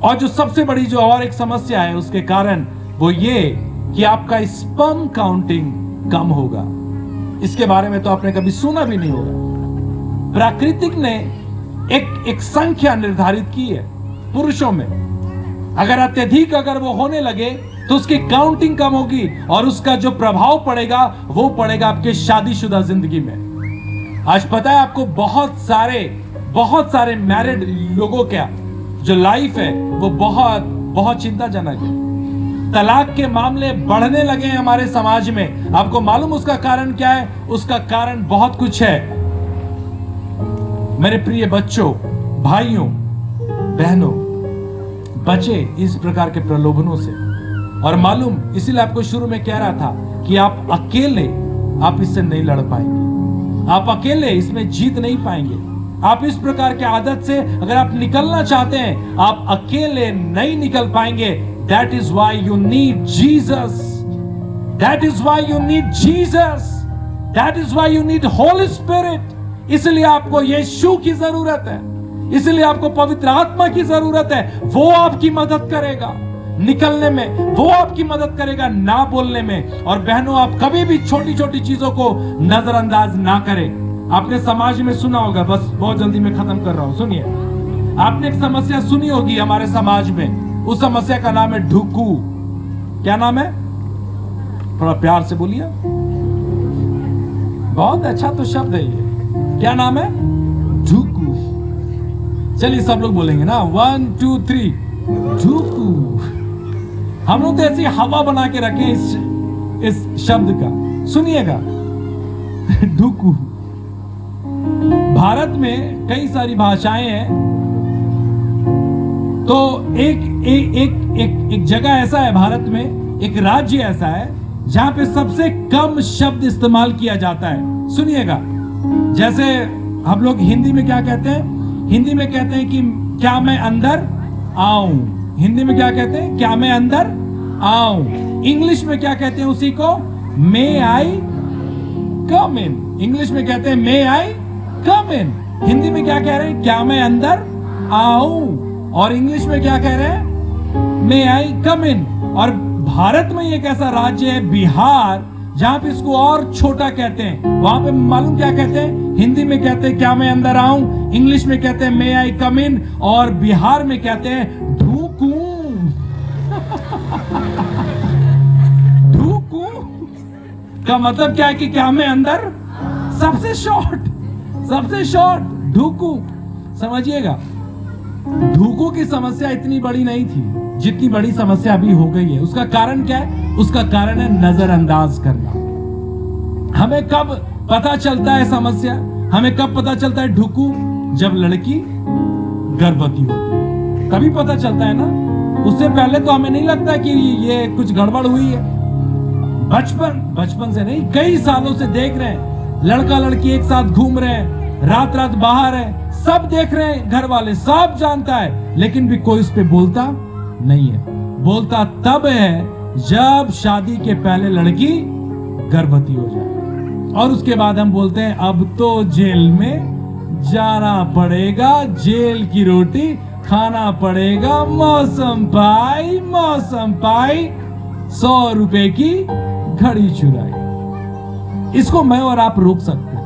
और जो सबसे बड़ी जो और एक समस्या है उसके कारण वो ये कि आपका स्पर्म काउंटिंग कम होगा। इसके बारे में तो आपने कभी सुना भी नहीं होगा। प्राकृतिक ने एक संख्या निर्धारित की है पुरुषों में, अगर अत्यधिक अगर वो होने लगे तो उसकी काउंटिंग कम होगी और उसका जो प्रभाव पड़ेगा वो पड़ेगा आपके शादीशुदा जिंदगी में। आज पता है आपको, बहुत सारे मैरिड लोगों का जो लाइफ है वो बहुत चिंताजनक है। तलाक के मामले बढ़ने लगे हैं हमारे समाज में। आपको मालूम उसका कारण क्या है? उसका कारण बहुत कुछ है। मेरे प्रिय बच्चों, भाइयों, बहनों, बचे इस प्रकार के प्रलोभनों से। और मालूम, इसीलिए आपको शुरू में कह रहा था कि आप अकेले आप इससे नहीं लड़ पाएंगे, आप अकेले इसमें जीत नहीं पाएंगे। आप इस प्रकार के आदत से अगर आप निकलना चाहते हैं, आप अकेले नहीं निकल पाएंगे। That is why you need Jesus, that is why you need Jesus, that is why you need Holi spirit. इसलिए आपको यीशु की जरूरत है, इसलिए आपको पवित्र आत्मा की जरूरत है। वो आपकी मदद करेगा निकलने में, वो आपकी मदद करेगा ना बोलने में। और बहनों, आप कभी भी छोटी छोटी चीजों को नजरअंदाज ना करें। आपने समाज में सुना होगा, बस बहुत जल्दी में खत्म कर रहा हूं, सुनिए। आपने एक समस्या सुनी होगी हमारे समाज में, उस समस्या का नाम है ढुकू। क्या नाम है? थोड़ा प्यार से बोलिए। बहुत अच्छा तो शब्द है ये। क्या नाम है? ढुकू। चलिए सब लोग बोलेंगे ना, 1 2 3 ढुकू। हम लोग तो ऐसी हवा बना के रखे इस शब्द का। सुनिएगा, ढुकू। भारत में कई सारी भाषाएं हैं, तो एक जगह ऐसा है भारत में, एक राज्य ऐसा है जहां पे सबसे कम शब्द इस्तेमाल किया जाता है। सुनिएगा, जैसे हम लोग हिंदी में क्या कहते हैं? हिंदी में कहते हैं कि क्या मैं अंदर आऊं। हिंदी में क्या कहते हैं? क्या मैं अंदर आऊं। इंग्लिश में क्या कहते हैं उसी को? मे आई कम इन। इंग्लिश में कहते हैं मे आई कम इन। हिंदी में क्या कह रहे हैं? क्या मैं अंदर आऊं। और इंग्लिश में क्या कह रहे हैं? मे आई कम इन। और भारत में एक ऐसा राज्य है बिहार, जहां पे इसको और छोटा कहते हैं। वहां पे मालूम क्या कहते हैं? हिंदी में कहते हैं क्या मैं अंदर आऊं, इंग्लिश में कहते हैं मे आई कम इन, और बिहार में कहते हैं ढूकू। ढूकू का मतलब क्या है? कि क्या मैं अंदर, सबसे शॉर्ट ढूकू। समझिएगा, ढूकू की समस्या इतनी बड़ी नहीं थी जितनी बड़ी समस्या अभी हो गई है। उसका कारण क्या है? उसका कारण है नजरअंदाज करना। हमें कब पता चलता है समस्या? हमें कब पता चलता है ढुकू? जब लड़की गर्भवती होती है, तभी पता चलता है ना। उससे पहले तो हमें नहीं लगता कि ये कुछ गड़बड़ हुई है। बचपन से नहीं, कई सालों से देख रहे हैं, लड़का लड़की एक साथ घूम रहे हैं, रात बाहर है, सब देख रहे हैं, घर वाले सब जानता है, लेकिन भी कोई उस पे बोलता नहीं है। बोलता तब है जब शादी के पहले लड़की गर्भवती हो जाए, और उसके बाद हम बोलते हैं अब तो जेल में जाना पड़ेगा, जेल की रोटी खाना पड़ेगा, मौसम पाई 100 रुपए की घड़ी चुराई। इसको मैं और आप रोक सकते हैं,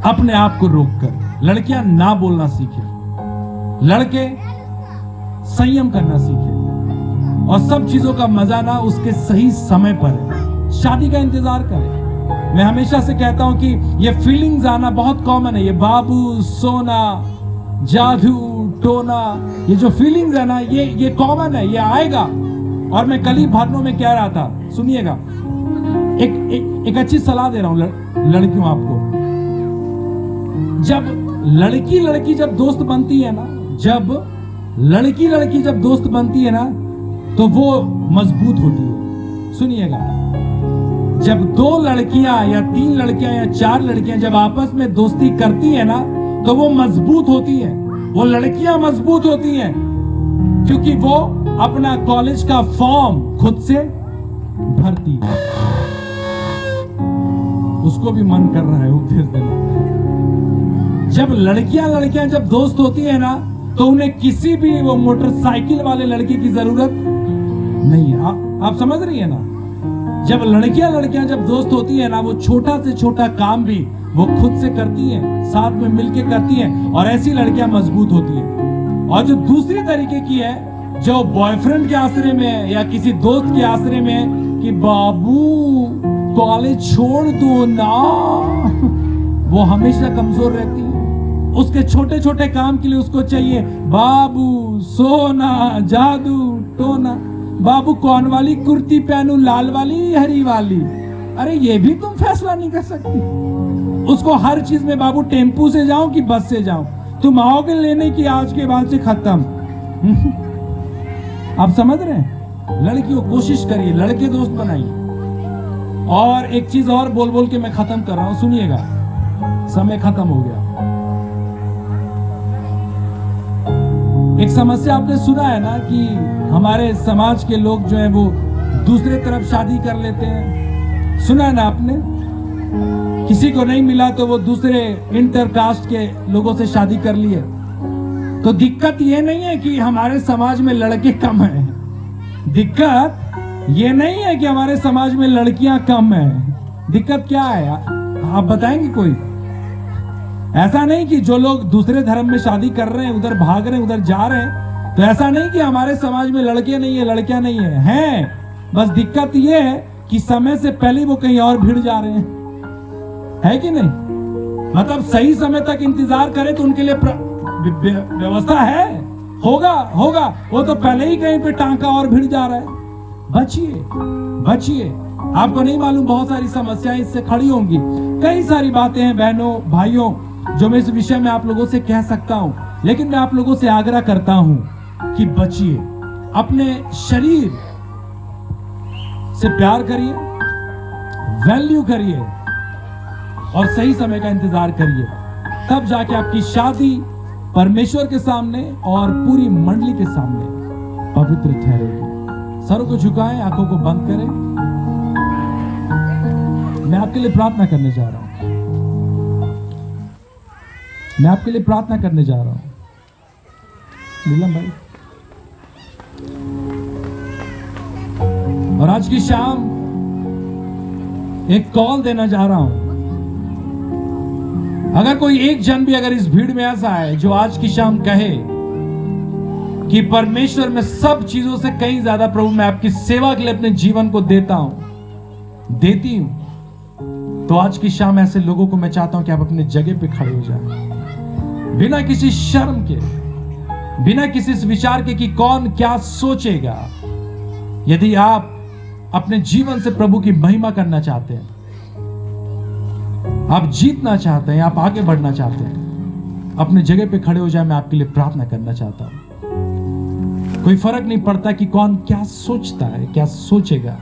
अपने आप को रोककर। लड़कियां ना बोलना सीखे, लड़के संयम करना सीखे, और सब चीजों का मजा ना उसके सही समय पर है। शादी का इंतजार करें। मैं हमेशा से कहता हूं कि ये फीलिंग्स आना बहुत कॉमन है। ये बाबू, सोना, जादू, टोना, ये जो फीलिंग्स है ना, ये कॉमन है, ये आएगा। और मैं कल ही भावनों में कह रहा था, सुनिएगा, एक अच्छी सलाह दे रहा हूं लड़कियों आपको। जब लड़की जब दोस्त बनती है ना, जब लड़की जब दोस्त बनती है ना, तो वो मजबूत होती है। सुनिएगा, जब 2 लड़कियां या 3 लड़कियां या 4 लड़कियां जब आपस में दोस्ती करती है ना, तो वो मजबूत होती है। वो लड़कियां मजबूत होती हैं क्योंकि वो अपना कॉलेज का फॉर्म खुद से भरती है। उसको भी मन कर रहा है उपदेश देना। जब लड़कियां जब दोस्त होती है ना, तो उन्हें किसी भी वो मोटरसाइकिल वाले लड़के की जरूरत नहीं है। आप समझ रही है ना? जब लड़कियां जब दोस्त होती है ना, वो छोटा से छोटा काम भी वो खुद से करती हैं, साथ में मिलके करती हैं, और ऐसी लड़कियां मजबूत होती हैं। और जो दूसरी तरीके की है, जो बॉयफ्रेंड के आश्रय में है या किसी दोस्त के आश्रय में है कि बाबू कॉलेज छोड़ दो ना, वो हमेशा कमजोर रहती है। उसके छोटे छोटे काम के लिए उसको चाहिए बाबू, सोना, जादू, टोना। बाबू कौन वाली कुर्ती पहनूं, लाल वाली, हरी वाली? अरे ये भी तुम फैसला नहीं कर सकती। उसको हर चीज में बाबू टेम्पू से जाऊं कि बस से जाऊं, तुम आओगे लेने की आज के बाद से खत्म। आप समझ रहे हैं? लड़कियों कोशिश करिए, लड़के दोस्त बनाइए। और एक चीज और बोल के मैं खत्म कर रहा हूं, सुनिएगा, समय खत्म हो गया। एक समस्या आपने सुना है ना कि हमारे समाज के लोग जो है वो दूसरे तरफ शादी कर लेते हैं। सुना है ना आपने? किसी को नहीं मिला तो वो दूसरे इंटरकास्ट के लोगों से शादी कर लिए। तो दिक्कत ये नहीं है कि हमारे समाज में लड़के कम हैं, दिक्कत ये नहीं है कि हमारे समाज में लड़कियां कम हैं। दिक्कत क्या है आप बताएंगे कोई? ऐसा नहीं कि जो लोग दूसरे धर्म में शादी कर रहे हैं, उधर भाग रहे हैं, उधर जा रहे हैं, तो ऐसा नहीं कि हमारे समाज में लड़के नहीं है, लड़कियां नहीं है, हैं। बस दिक्कत ये है कि समय से पहले वो कहीं और भिड़ जा रहे हैं, है कि नहीं? मतलब सही समय तक इंतजार करें तो उनके लिए व्यवस्था है, होगा। वो तो पहले ही कहीं पे टांका और भिड़ जा रहा है। बचिए। आपको नहीं मालूम, बहुत सारी समस्याएं इससे खड़ी होंगी। कई सारी बातें हैं बहनों, भाइयों, जो मैं इस विषय में आप लोगों से कह सकता हूं, लेकिन मैं आप लोगों से आग्रह करता हूं कि बचिए, अपने शरीर से प्यार करिए, वैल्यू करिए और सही समय का इंतजार करिए, तब जाके आपकी शादी परमेश्वर के सामने और पूरी मंडली के सामने पवित्र ठहरेगी। सरों को झुकाएं, आंखों को बंद करें। मैं आपके लिए प्रार्थना करने जा रहा हूं। मैं आपके लिए प्रार्थना करने जा रहा हूं। नीलम भाई, और आज की शाम एक कॉल देना जा रहा हूं। अगर कोई एक जन भी अगर इस भीड़ में ऐसा है जो आज की शाम कहे कि परमेश्वर में सब चीजों से कहीं ज्यादा प्रभु मैं आपकी सेवा के लिए अपने जीवन को देता हूं, देती हूं, तो आज की शाम ऐसे लोगों को मैं चाहता हूं कि आप अपने जगह पे खड़े हो जाएं, बिना किसी शर्म के, बिना किसी इस विचार के कि कौन क्या सोचेगा। यदि आप अपने जीवन से प्रभु की महिमा करना चाहते हैं, आप जीतना चाहते हैं, आप आगे बढ़ना चाहते हैं, अपने जगह पे खड़े हो जाए। मैं आपके लिए प्रार्थना करना चाहता हूं। कोई फर्क नहीं पड़ता कि कौन क्या सोचता है, क्या सोचेगा,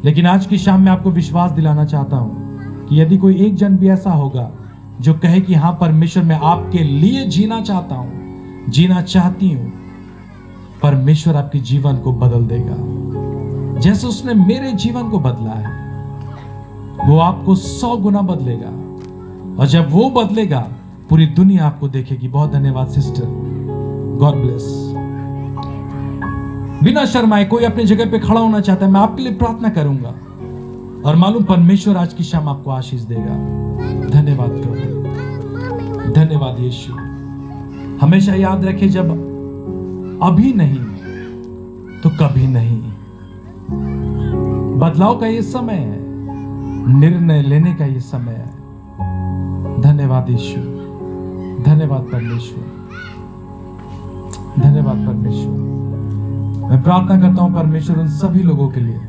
लेकिन आज की शाम में आपको विश्वास दिलाना चाहता हूं कि यदि कोई एक जन भी ऐसा होगा जो कहे कि हां परमेश्वर मैं आपके लिए जीना चाहता हूं, जीना चाहती हूं, परमेश्वर आपके जीवन को बदल देगा। जैसे उसने मेरे जीवन को बदला है, वो आपको 100 गुना बदलेगा, और जब वो बदलेगा पूरी दुनिया आपको देखेगी। बहुत धन्यवाद सिस्टर, गॉड ब्लेस। बिना शर्माए कोई अपनी जगह पे खड़ा होना चाहता है, मैं आपके लिए प्रार्थना करूंगा और मालूम परमेश्वर आज की शाम आपको आशीष देगा। धन्यवाद प्रभु, धन्यवाद यीशु। हमेशा याद रखें, जब अभी नहीं तो कभी नहीं। बदलाव का ये समय है, निर्णय लेने का ये समय है। धन्यवाद यीशु, धन्यवाद परमेश्वर, धन्यवाद परमेश्वर। मैं प्रार्थना करता हूं परमेश्वर उन सभी लोगों के लिए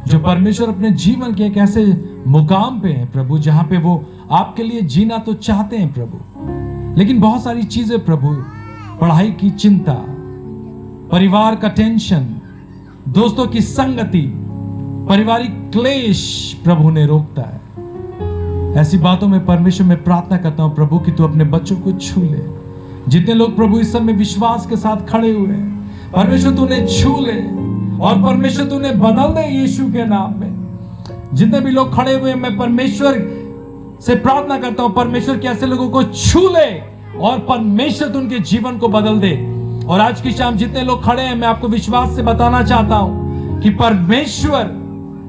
जो परमेश्वर अपने जीवन के एक ऐसे मुकाम पे हैं प्रभु, जहां पे वो आपके लिए जीना तो चाहते हैं प्रभु, लेकिन बहुत सारी चीजें प्रभु, पढ़ाई की चिंता, परिवार का टेंशन, दोस्तों की संगति, पारिवारिक क्लेश प्रभु ने रोकता है। ऐसी बातों में परमेश्वर में प्रार्थना करता हूं प्रभु कि तू अपने बच्चों को छू ले। जितने लोग प्रभु इस समय विश्वास के साथ खड़े हुए हैं, परमेश्वर तूने छू ले और परमेश्वर तूने बदल दे यीशु के नाम में। जितने भी लोग खड़े हुए हैं, मैं परमेश्वर से प्रार्थना करता हूं परमेश्वर के ऐसे लोगों को छू ले और परमेश्वर उनके जीवन को बदल दे। और आज की शाम जितने लोग खड़े हैं, मैं आपको विश्वास से बताना चाहता हूं कि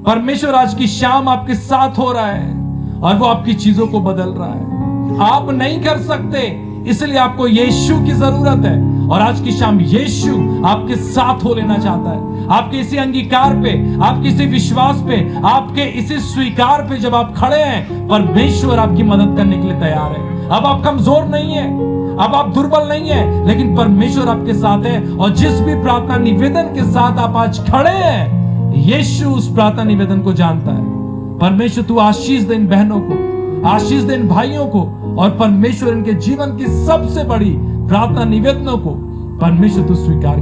परमेश्वर आज की शाम आपके साथ हो रहा है और वो आपकी चीजों को बदल रहा है। आप नहीं कर सकते, इसलिए आपको यीशु की जरूरत है, और आज की शाम यीशु आपके साथ हो लेना चाहता है। आपके इसी अंगीकार पे, आपके इसी विश्वास पे, आपके इसी स्वीकार पे जब आप खड़े हैं, परमेश्वर आपकी मदद करने के लिए तैयार है। अब आप कमजोर नहीं है, अब आप दुर्बल नहीं है, लेकिन परमेश्वर आपके साथ है। और जिस भी प्रार्थना निवेदन के साथ आप आज खड़े हैं, यीशु उस प्रार्थना निवेदन को जानता है। परमेश्वर तू आशीष दे इन बहनों को, आशीष दे इन भाइयों को, और परमेश्वर इनके जीवन की सबसे बड़ी प्रार्थना निवेदनों को परमेश्वर तू स्वीकार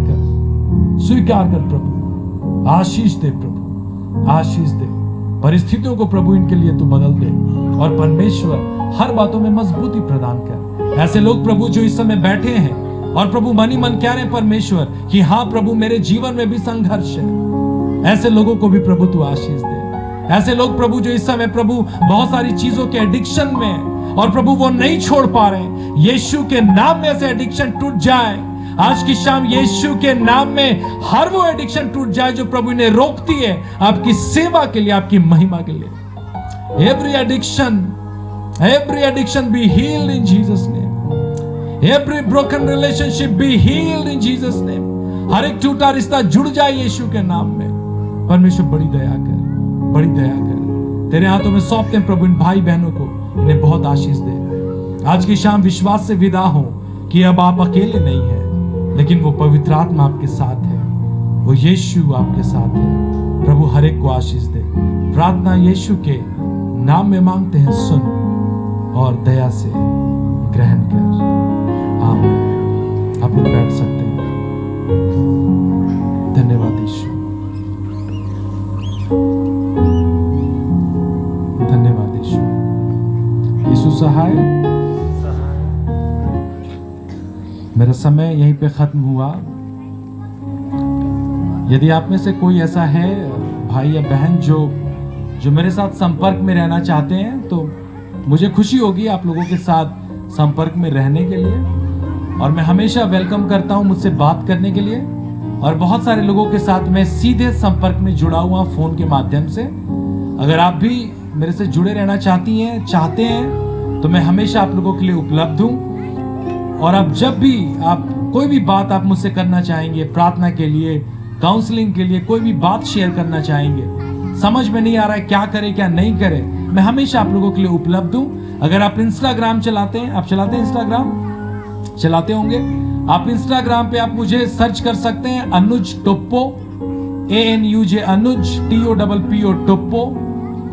कर प्रभु। आशीष दे प्रभु, आशीष दे। परिस्थितियों को प्रभु इनके लिए तू बदल दे, और परमेश्वर हर बातों में मजबूती प्रदान कर। ऐसे लोग प्रभु जो इस समय बैठे हैं और प्रभु मन ही मन कह रहे हैं परमेश्वर कि हाँ प्रभु मेरे जीवन में भी संघर्ष है, ऐसे लोगों को भी प्रभु तू आशीष दे। ऐसे लोग प्रभु जो इस समय प्रभु बहुत सारी चीजों के एडिक्शन में है और प्रभु वो नहीं छोड़ पा रहे हैं, यीशु के नाम में ऐसे एडिक्शन टूट जाए। आज की शाम यीशु के नाम में हर वो एडिक्शन टूट जाए जो प्रभु ने रोकती है आपकी सेवा के लिए, आपकी महिमा के लिए। Every addiction be healed in Jesus name. Every broken relationship be healed in Jesus name. हर एक टूटा रिश्ता जुड़ जाए यीशु के नाम में। परमेश्वर बड़ी दया कर, बड़ी दया कर। तेरे हाथों में सौंपते हैं प्रभु इन भाई बहनों को, इन्हें बहुत आशीष दे। आज की शाम विश्वास से विदा हो कि अब आप अकेले नहीं हैं, लेकिन वो पवित्र आत्मा आपके साथ है, वो यीशु आपके साथ है। प्रभु हर एक को आशीष दे। प्रार्थना यीशु के नाम में मांगते हैं, सुन और दया से ग्रहण कर। आमीन। आप लोग बैठ सकते हैं। धन्यवाद यीशु। समय यहीं पे ख़त्म हुआ। यदि आप में से कोई ऐसा है भाई या बहन जो मेरे साथ संपर्क में रहना चाहते हैं, तो मुझे खुशी होगी आप लोगों के साथ संपर्क में रहने के लिए, और मैं हमेशा वेलकम करता हूं मुझसे बात करने के लिए। और बहुत सारे लोगों के साथ मैं सीधे संपर्क में जुड़ा हुआ फ़ोन के माध्यम से। अगर आप भी मेरे से जुड़े रहना चाहते हैं तो मैं हमेशा आप लोगों के लिए उपलब्ध हूँ। और अब जब भी आप कोई भी बात आप मुझसे करना चाहेंगे, प्रार्थना के लिए, काउंसलिंग के लिए, कोई भी बात शेयर करना चाहेंगे, समझ में नहीं आ रहा है क्या करें क्या नहीं करें, मैं हमेशा आप लोगों के लिए उपलब्ध हूँ। अगर आप इंस्टाग्राम चलाते हैं, आप चलाते हैं इंस्टाग्राम, चलाते होंगे आप, इंस्टाग्राम पे आप मुझे सर्च कर सकते हैं अनुज टोप्पो, ANUJ अनुज TOPPO टोप्पो,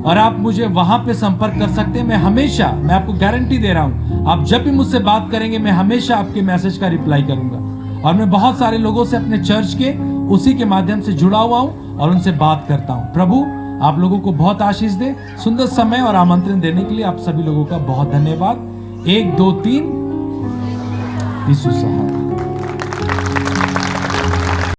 और आप मुझे वहां पे संपर्क कर सकते हैं। मैं आपको गारंटी दे रहा हूं, आप जब भी मुझसे बात करेंगे मैं हमेशा आपके मैसेज का रिप्लाई करूंगा। और मैं बहुत सारे लोगों से अपने चर्च के उसी के माध्यम से जुड़ा हुआ हूं और उनसे बात करता हूं। प्रभु आप लोगों को बहुत आशीष दे। सुंदर समय और आमंत्रण देने के लिए आप सभी लोगों का बहुत धन्यवाद। 1 2 3 यीशु साहब।